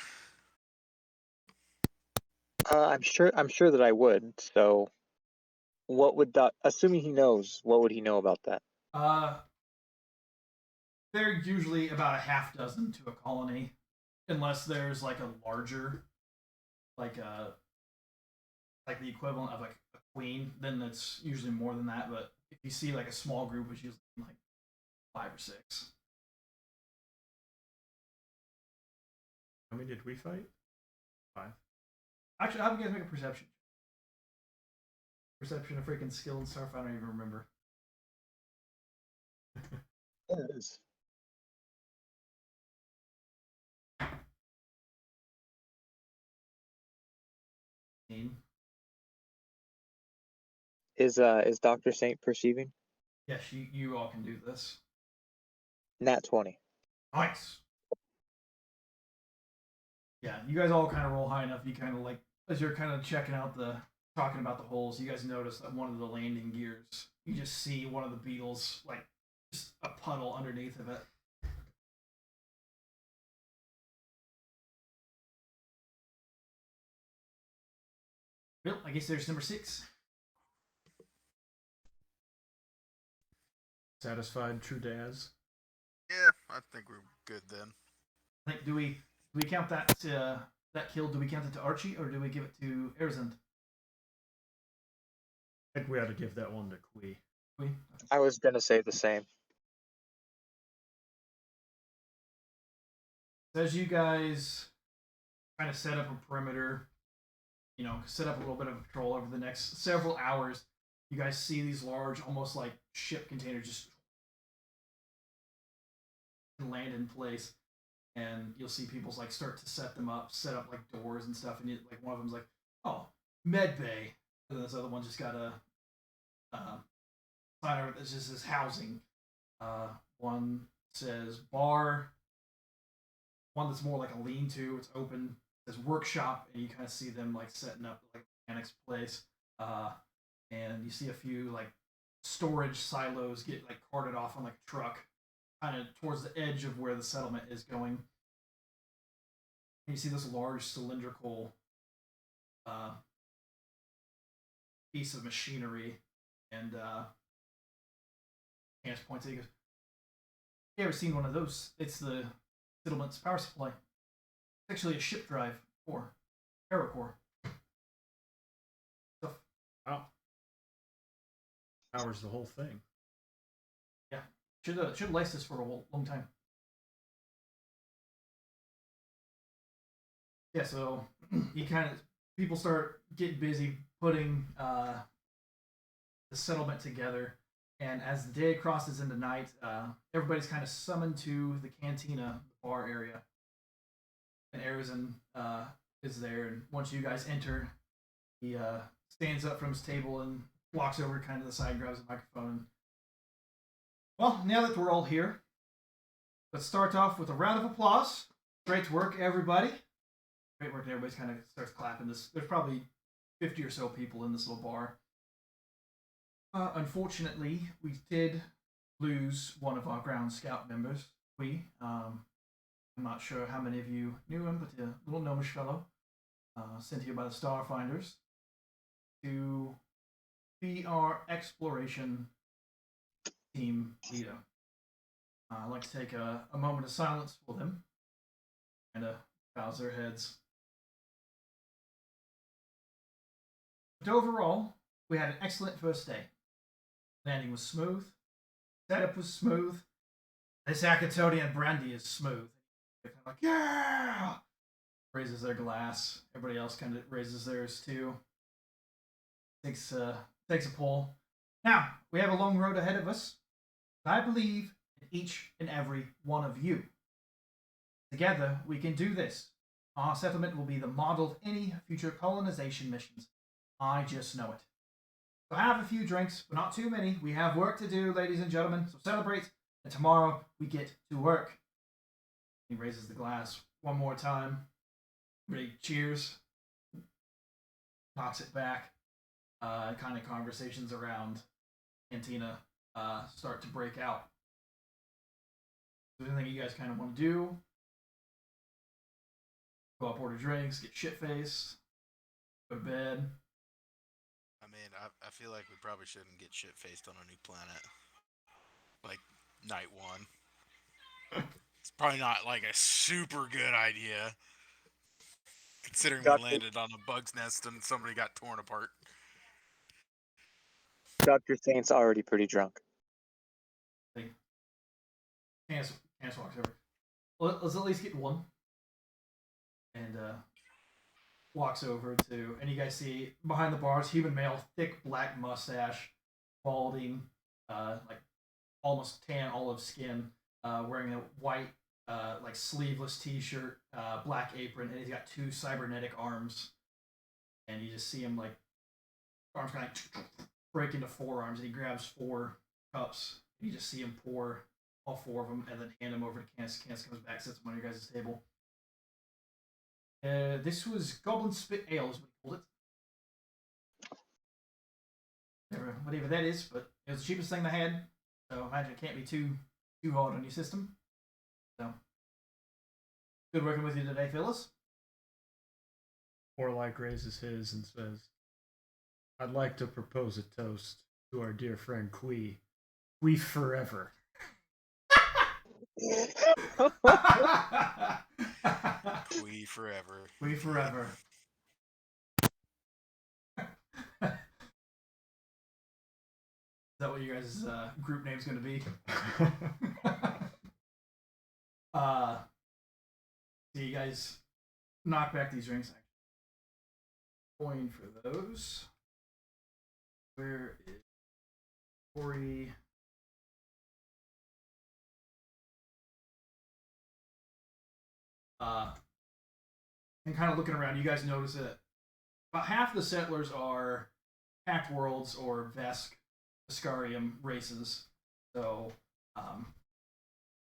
I'm sure that I would. So, what would that? Assuming he knows, what would he know about that? They're usually about a half dozen to a colony, unless there's like a larger, like like the equivalent of like a queen. Then it's usually more than that. But if you see like a small group, it's usually like 5 or 6. How many did we fight? 5. Actually, how do you guys make a perception? Perception of freaking skill and stuff. I don't even remember. Yes. Is Dr. Saint perceiving? Yes, you all can do this. Nat 20. Nice. Yeah, you guys all kind of roll high enough. You kind of like as you're kind of checking out talking about the holes. You guys notice that one of the landing gears, you just see one of the beetles like just a puddle underneath of it. Well, I guess there's number 6. Satisfied, Trudaz? Yeah, I think we're good then. I think do we count that that kill? Do we count it to Archie or do we give it to Erzend? I think we ought to give that one to Kui. I was gonna say the same. As you guys kind of set up a perimeter, set up a little bit of patrol over the next several hours, you guys see these large, almost like ship containers just land in place, and you'll see people's like start to set up like doors and stuff, and like one of them's like, "Oh, med bay," and then this other one just got a sign over that just says housing. One says bar. One that's more like a lean-to. It's open. It says workshop, and you kind of see them like setting up like mechanics place. And you see a few like storage silos get like carted off on like a truck, kind of towards the edge of where the settlement is going. And you see this large cylindrical piece of machinery, and Chance points at it. He goes, "You ever seen one of those? It's the settlement's power supply. It's actually a ship drive for AeroCore stuff." Wow. Powers the whole thing. Should lace this for a long time. Yeah, so you kind of people start getting busy putting the settlement together, and as the day crosses into night, everybody's kind of summoned to the cantina bar area, and Arizon is there. And once you guys enter, he stands up from his table and walks over kind of the side, grabs the microphone. And, well, now that we're all here, let's start off with a round of applause. Great work, everybody. Great work, and everybody's kind of starts clapping. There's probably 50 or so people in this little bar. Unfortunately, we did lose one of our ground scout members. I'm not sure how many of you knew him, but a little gnomish fellow, sent here by the Starfinders to be our exploration team leader. I'd like to take a moment of silence for them and bows their heads. But overall, we had an excellent first day. Landing was smooth. Setup was smooth. This Akatonian brandy is smooth. They're kind of like, yeah! Raises their glass. Everybody else kind of raises theirs too. Takes a pull. Now, we have a long road ahead of us. I believe in each and every one of you. Together, we can do this. Our settlement will be the model of any future colonization missions. I just know it. So have a few drinks, but not too many. We have work to do, ladies and gentlemen. So celebrate, and tomorrow we get to work. He raises the glass one more time. Everybody cheers. Knocks it back. Kind of conversations around Cantina start to break out. Is there anything you guys kind of want to do? Go up, order drinks, get shit-faced, go to bed. I mean, I feel like we probably shouldn't get shit faced on a new planet. Like, night one. It's probably not like a super good idea. Considering we Dr. landed on a bug's nest and somebody got torn apart. Dr. Saint's already pretty drunk. Canis walks over. Well, let's at least get one. And walks over to, and you guys see behind the bars, human male, thick black mustache, balding, like almost tan olive skin, wearing a white, like sleeveless t-shirt, black apron, and he's got two cybernetic arms. And you just see him like arms kind of break into forearms, and he grabs 4 cups. And you just see him pour all 4 of them, and then hand them over to Canis. Canis comes back, sits them on your guys' table. This was Goblin Spit Ale, is what he called it. Whatever that is, but it was the cheapest thing they had, so I imagine it can't be too hard on your system. So, good working with you today, Phyllis. Orlike raises his and says, I'd like to propose a toast to our dear friend Quee. Quee forever. We forever. We forever. Is that what you guys' group name's going to be? So you guys knock back these drinks. Coin for those. Where is Corey? And kind of looking around, you guys notice that about half the settlers are Pact Worlds or Vesk, Ascarium races. So,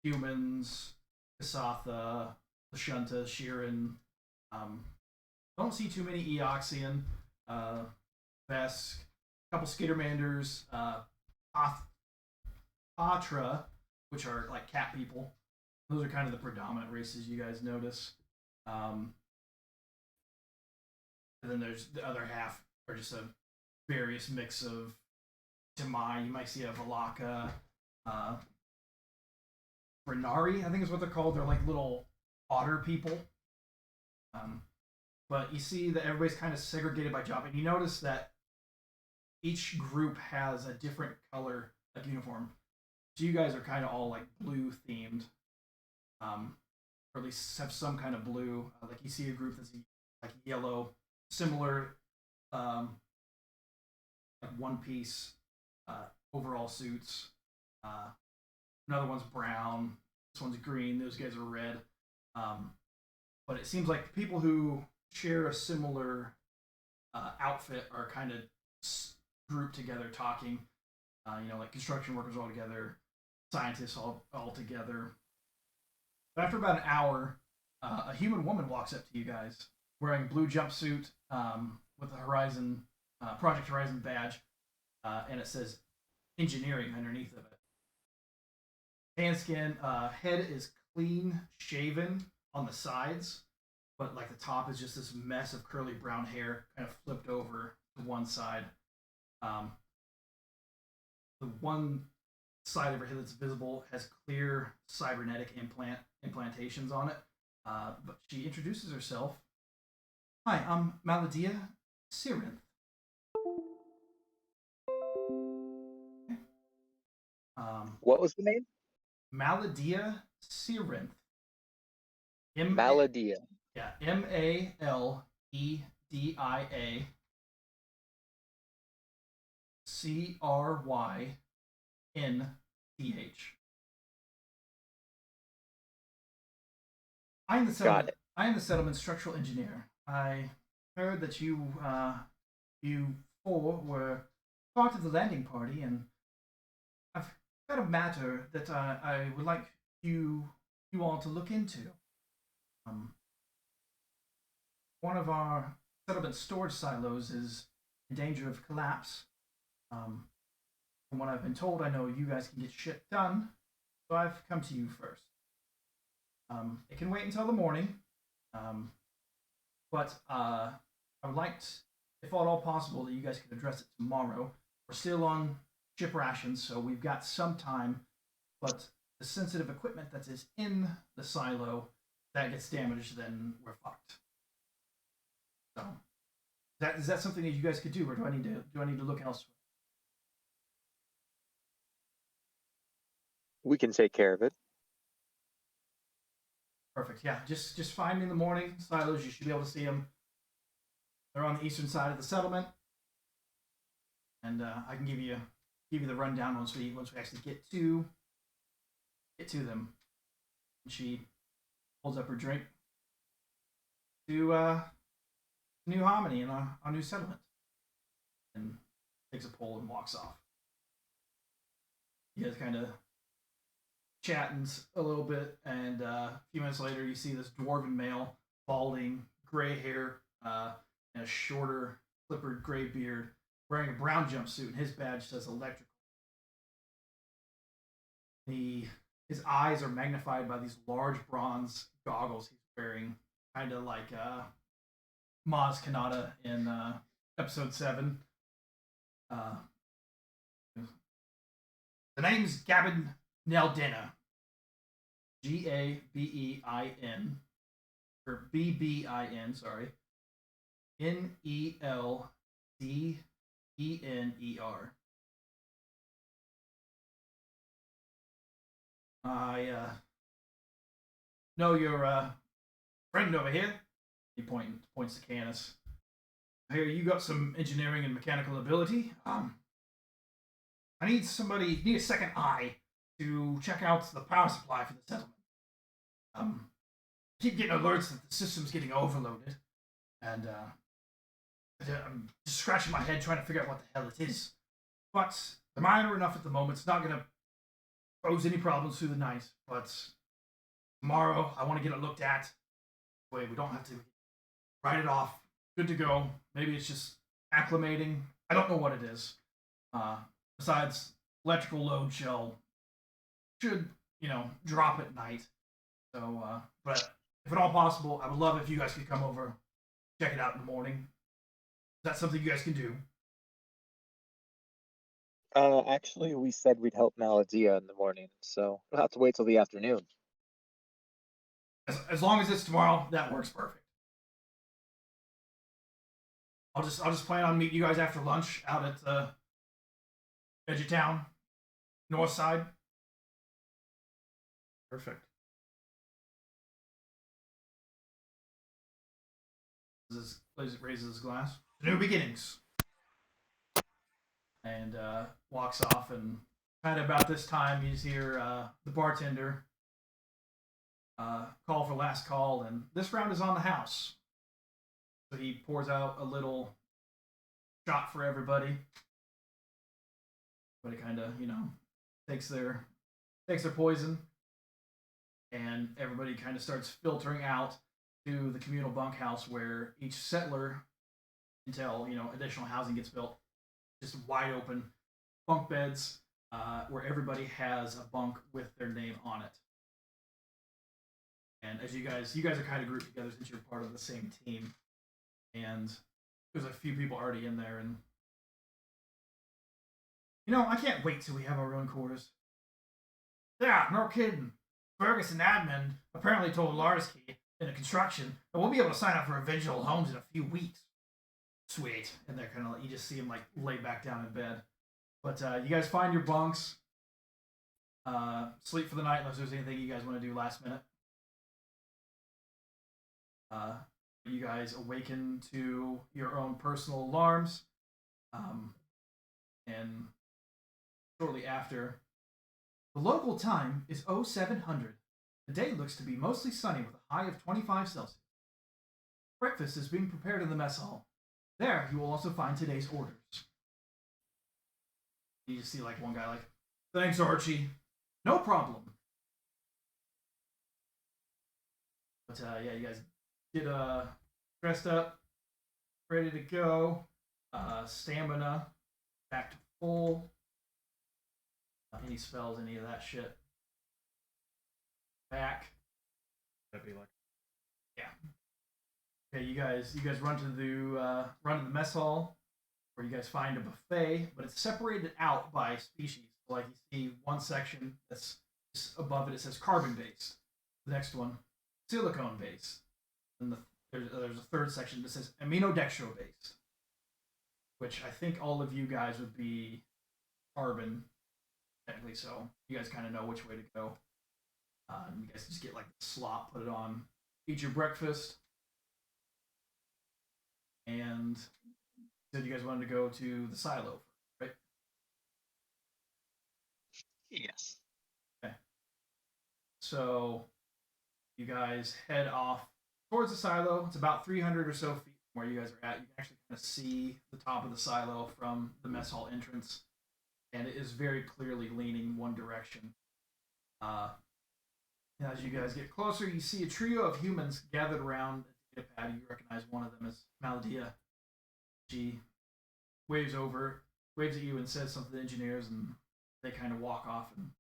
humans, Kasatha, Lashunta, Sheeran. Don't see too many Eoxian, Vesk, a couple Skittermanders, Patra, which are like cat people. Those are kind of the predominant races you guys notice. And then there's the other half are just a various mix of Demai. You might see a Valaka, Bernari, I think is what they're called. They're like little otter people. But you see that everybody's kind of segregated by job, and you notice that each group has a different color like uniform. So you guys are kind of all like blue themed, or at least have some kind of blue. Like you see a group that's like yellow, similar, like one piece overall suits. Uh, Another one's brown. This one's green. Those guys are red. But it seems like people who share a similar outfit are kind of grouped together talking. Like construction workers all together, scientists all together. But after about an hour, a human woman walks up to you guys wearing a blue jumpsuit with the Horizon Project Horizon badge, and it says engineering underneath of it. Tan skin, head is clean shaven on the sides, but like the top is just this mess of curly brown hair kind of flipped over to one side. The one side of her head that's visible has clear cybernetic implantations on it. But she introduces herself. Hi, I'm Maladia Sirinth. What was the name? Maladia Sirinth. Maladia. Yeah, Maledia CryNth. Got it. I am the settlement structural engineer. I heard that you four were part of the landing party, and I've got a matter that I would like you all to look into. One of our settlement storage silos is in danger of collapse. From what I've been told, I know you guys can get shit done, so I've come to you first. It can wait until the morning, but I would like, if at all possible, that you guys could address it tomorrow. We're still on ship rations, so we've got some time, but the sensitive equipment that is in the silo that gets damaged, then we're fucked. So, is that something that you guys could do, or do I need to look elsewhere? We can take care of it. Perfect. Yeah, just find me in the morning. Silos, you should be able to see them. They're on the eastern side of the settlement, and I can give you the rundown once we actually get to them. And she holds up her drink to New Harmony and our new settlement, and takes a pull and walks off. You guys kind of chatting a little bit, and a few minutes later, you see this dwarven male, balding, gray hair, and a shorter, clippered gray beard, wearing a brown jumpsuit, and his badge says electrical. His eyes are magnified by these large bronze goggles he's wearing, kind of like Maz Kanata in episode 7. The name's Gavin Neldina. Gabein, or BBIN, sorry. Neldiner. I know your friend over here. He points to Canis. I hear you got some engineering and mechanical ability. I need a second eye to check out the power supply for the settlement. I keep getting alerts that the system's getting overloaded, and I'm just scratching my head trying to figure out what the hell it is. But they're minor enough at the moment. It's not going to pose any problems through the night. But tomorrow, I want to get it looked at. Wait, we don't have to write it off. Good to go. Maybe it's just acclimating. I don't know what it is. Besides, electrical load should drop at night. So, but if at all possible, I would love if you guys could come over, check it out in the morning. Is that something you guys can do? Actually, we said we'd help Maladia in the morning, so we'll have to wait till the afternoon. As long as it's tomorrow, that works perfect. I'll just plan on meeting you guys after lunch out at the edge of town, north side. Perfect. Raises his glass. New beginnings. And walks off. And kind of about this time, you hear the bartender call for last call. And this round is on the house. So he pours out a little shot for everybody. But it kind of, takes their poison, and everybody kind of starts filtering out to the communal bunkhouse where each settler, until additional housing gets built, just wide open bunk beds where everybody has a bunk with their name on it. And as you guys are kind of grouped together since you're part of the same team, and there's a few people already in there, and I can't wait till we have our own quarters. Yeah, no kidding. Ferguson admin apparently told Larsky in the construction that we'll be able to sign up for Original Homes in a few weeks. Sweet. And they're kind of, you just see him like lay back down in bed. But you guys find your bunks, sleep for the night unless there's anything you guys want to do last minute. You guys awaken to your own personal alarms. And shortly after, the local time is 0700. The day looks to be mostly sunny with a high of 25 Celsius. Breakfast is being prepared in the mess hall. There, you will also find today's orders. You just see like one guy like, thanks, Archie. No problem. But yeah, you guys get dressed up, ready to go. Stamina back to full. Any spells, any of that shit. Back. That'd be like, yeah. Okay, you guys run to the mess hall, where you guys find a buffet, but it's separated out by species. Like you see one section that's above it says carbon based. The next one, silicone based. And there's a third section that says aminodextro based, which I think all of you guys would be carbon. Technically, so you guys kind of know which way to go. You guys just get like the slop, put it on, eat your breakfast, and said you guys wanted to go to the silo, right? Yes. Okay. So you guys head off towards the silo. It's about 300 or so feet from where you guys are at. You can actually kind of see the top of the silo from the mess hall entrance. And it is very clearly leaning one direction. As you guys get closer, you see a trio of humans gathered around a data pad. You recognize one of them as Maladia. She waves at you and says something to the engineers, and they kind of walk off. And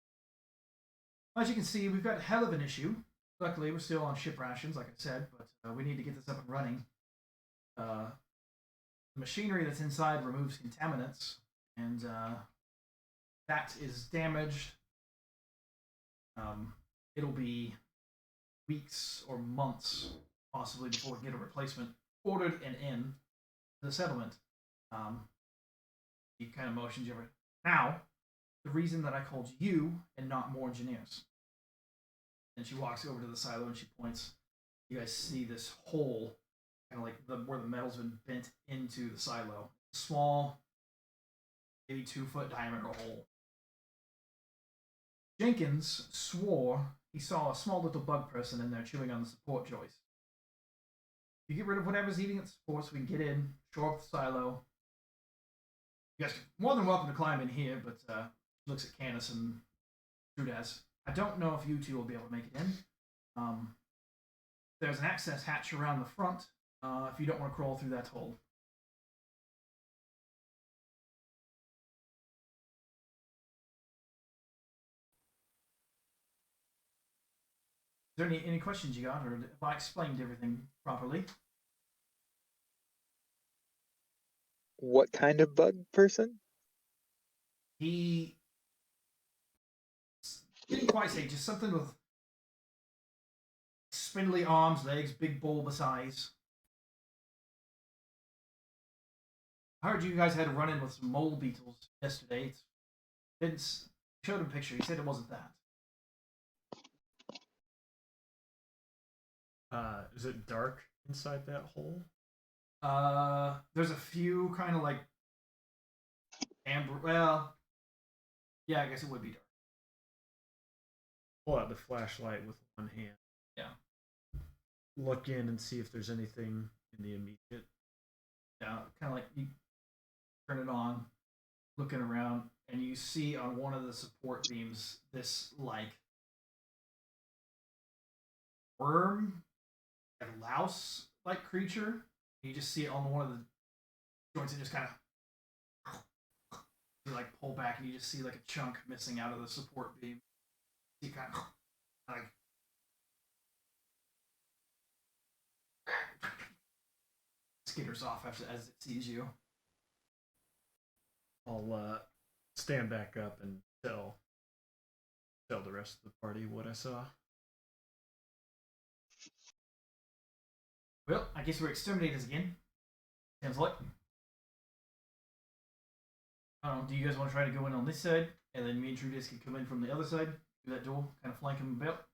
as you can see, we've got a hell of an issue. Luckily, we're still on ship rations, like I said, but we need to get this up and running. The machinery that's inside removes contaminants, and that is damaged. It'll be weeks or months, possibly, before we get a replacement ordered and in the settlement. He kind of motions you over. Now, the reason that I called you and not more engineers. And she walks over to the silo and she points. You guys see this hole, kind of like where the metal's been bent into the silo. Small, maybe 2-foot diameter hole. Jenkins swore he saw a small little bug person in there chewing on the support joist. You get rid of whatever's eating at the support so we can get in, shore up the silo. You guys are more than welcome to climb in here, but looks at Canis and Trudaz. I don't know if you two will be able to make it in. There's an access hatch around the front if you don't want to crawl through that hole. Is there any questions you got, or if I explained everything properly? What kind of bug person? He didn't quite say, just something with spindly arms, legs, big bulbous eyes. I heard you guys had a run-in with some mole beetles yesterday. Didn't showed him a picture. He said it wasn't that. Is it dark inside that hole? There's a few kind of like amber. Well, yeah, I guess it would be dark. Pull out the flashlight with one hand. Yeah. Look in and see if there's anything in the immediate. Yeah, kind of like you turn it on, looking around, and you see on one of the support beams this like worm, a louse like creature. You just see it on one of the joints and just kind of you like pull back and you just see like a chunk missing out of the support beam. You kind of like skitters off as it sees you. I'll stand back up and tell the rest of the party what I saw. Well, I guess we're exterminators again. Sounds like. Do you guys want to try to go in on this side, and then me and Trudis can come in from the other side, through that door, kind of flank him about?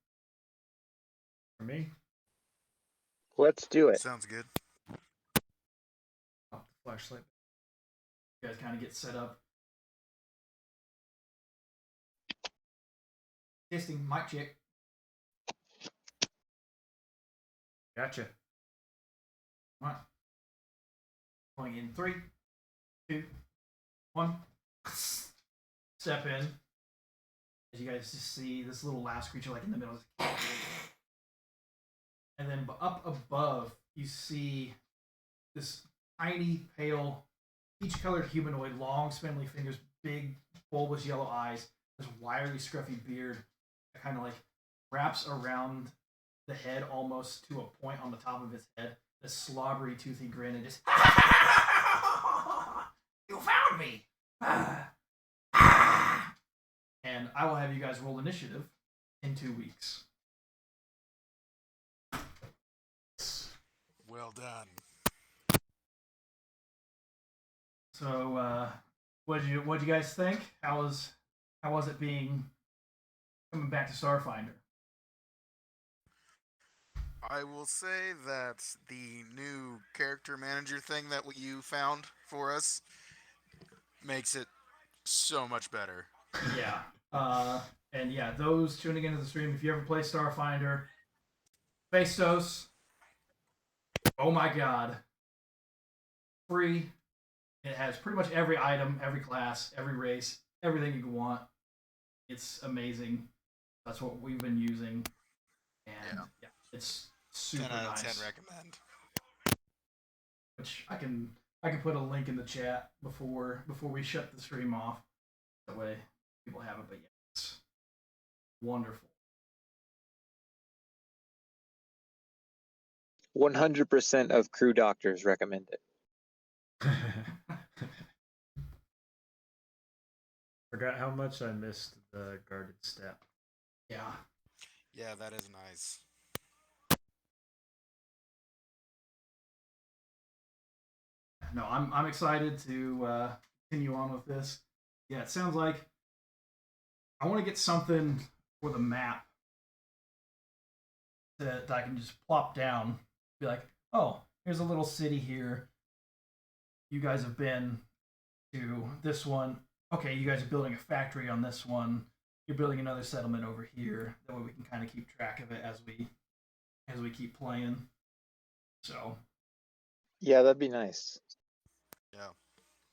For me, Let's do it. Sounds good. pop the flashlight. You guys kind of get set up. Testing, mic check. Gotcha. All right. Going in 3, 2, 1. Step in. As you guys just see this little last creature like in the middle. And then up above, you see this tiny, pale, peach-colored humanoid, long, spindly fingers, big, bulbous yellow eyes, this wiry, scruffy beard that kind of like wraps around the head almost to a point on the top of his head. This slobbery, toothy grin and just you found me. And I will have you guys roll initiative in 2 weeks. Well done. So, what did you guys think? How was it being coming back to Starfinder? I will say that the new character manager thing that you found for us makes it so much better. Yeah. And yeah, those tuning into the stream, if you ever play Starfinder, Festos, oh my god, free. It has pretty much every item, every class, every race, everything you can want. It's amazing. That's what we've been using, and yeah, it's super 10 out of nice. 10 recommend. Which I can put a link in the chat before we shut the stream off. That way people have it. But yeah, it's wonderful. 100% of crew doctors recommend it. Forgot how much I missed the guarded step. Yeah. Yeah, that is nice. No, I'm excited to continue on with this. Yeah, it sounds like I want to get something for the map that I can just plop down. Be like, oh, here's a little city here. You guys have been to this one. Okay, you guys are building a factory on this one. You're building another settlement over here. That way we can kind of keep track of it as we keep playing. So Yeah, that'd be nice. Yeah,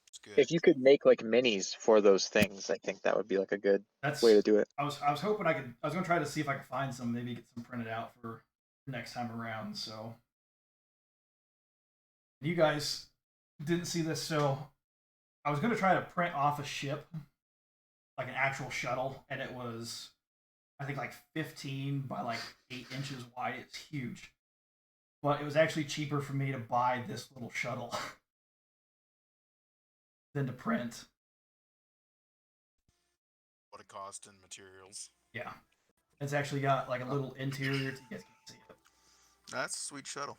it's good. If you could make like minis for those things, I think that would be like a good way to do it. I was hoping I was gonna try to see if I could find some, maybe get some printed out for next time around. So you guys didn't see this, so I was gonna try to print off a ship, like an actual shuttle, and it was I think like 15 by like 8 inches wide. It's huge. But it was actually cheaper for me to buy this little shuttle than to print. What it cost in materials. Yeah. It's actually got like a little interior. You guys can see it. That's a sweet shuttle.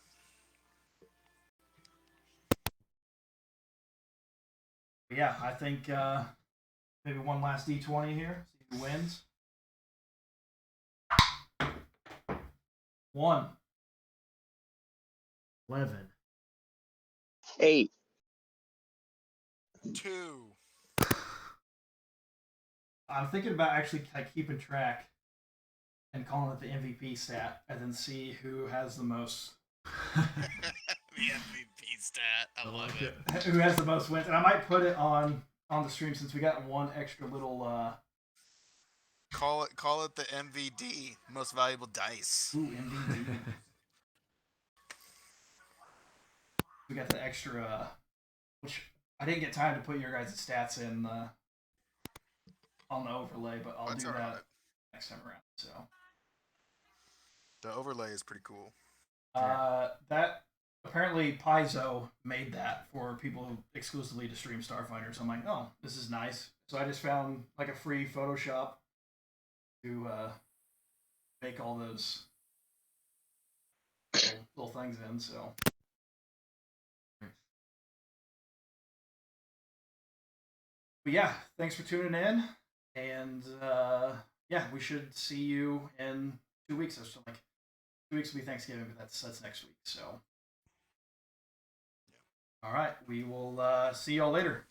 But yeah, I think maybe one last D20 here. See who wins. 1. 11. 8. 2. I'm thinking about actually like keeping track and calling it the MVP stat, and then see who has the most. The MVP stat. I love like it. Who has the most wins, and I might put it on the stream since we got one extra little. Call it the MVD, most valuable dice. Ooh, MVD. We got the extra, which I didn't get time to put your guys' stats in on the overlay, but I'll That's do all that right. next time around. So The overlay is pretty cool. that apparently Paizo made that for people who exclusively to stream Starfinders. I'm like, oh, this is nice. So I just found like a free Photoshop to make all those little things in. So. But yeah, thanks for tuning in, and yeah, we should see you in 2 weeks or something. 2 weeks will be Thanksgiving, but that's next week. So, all right, we will see y'all later.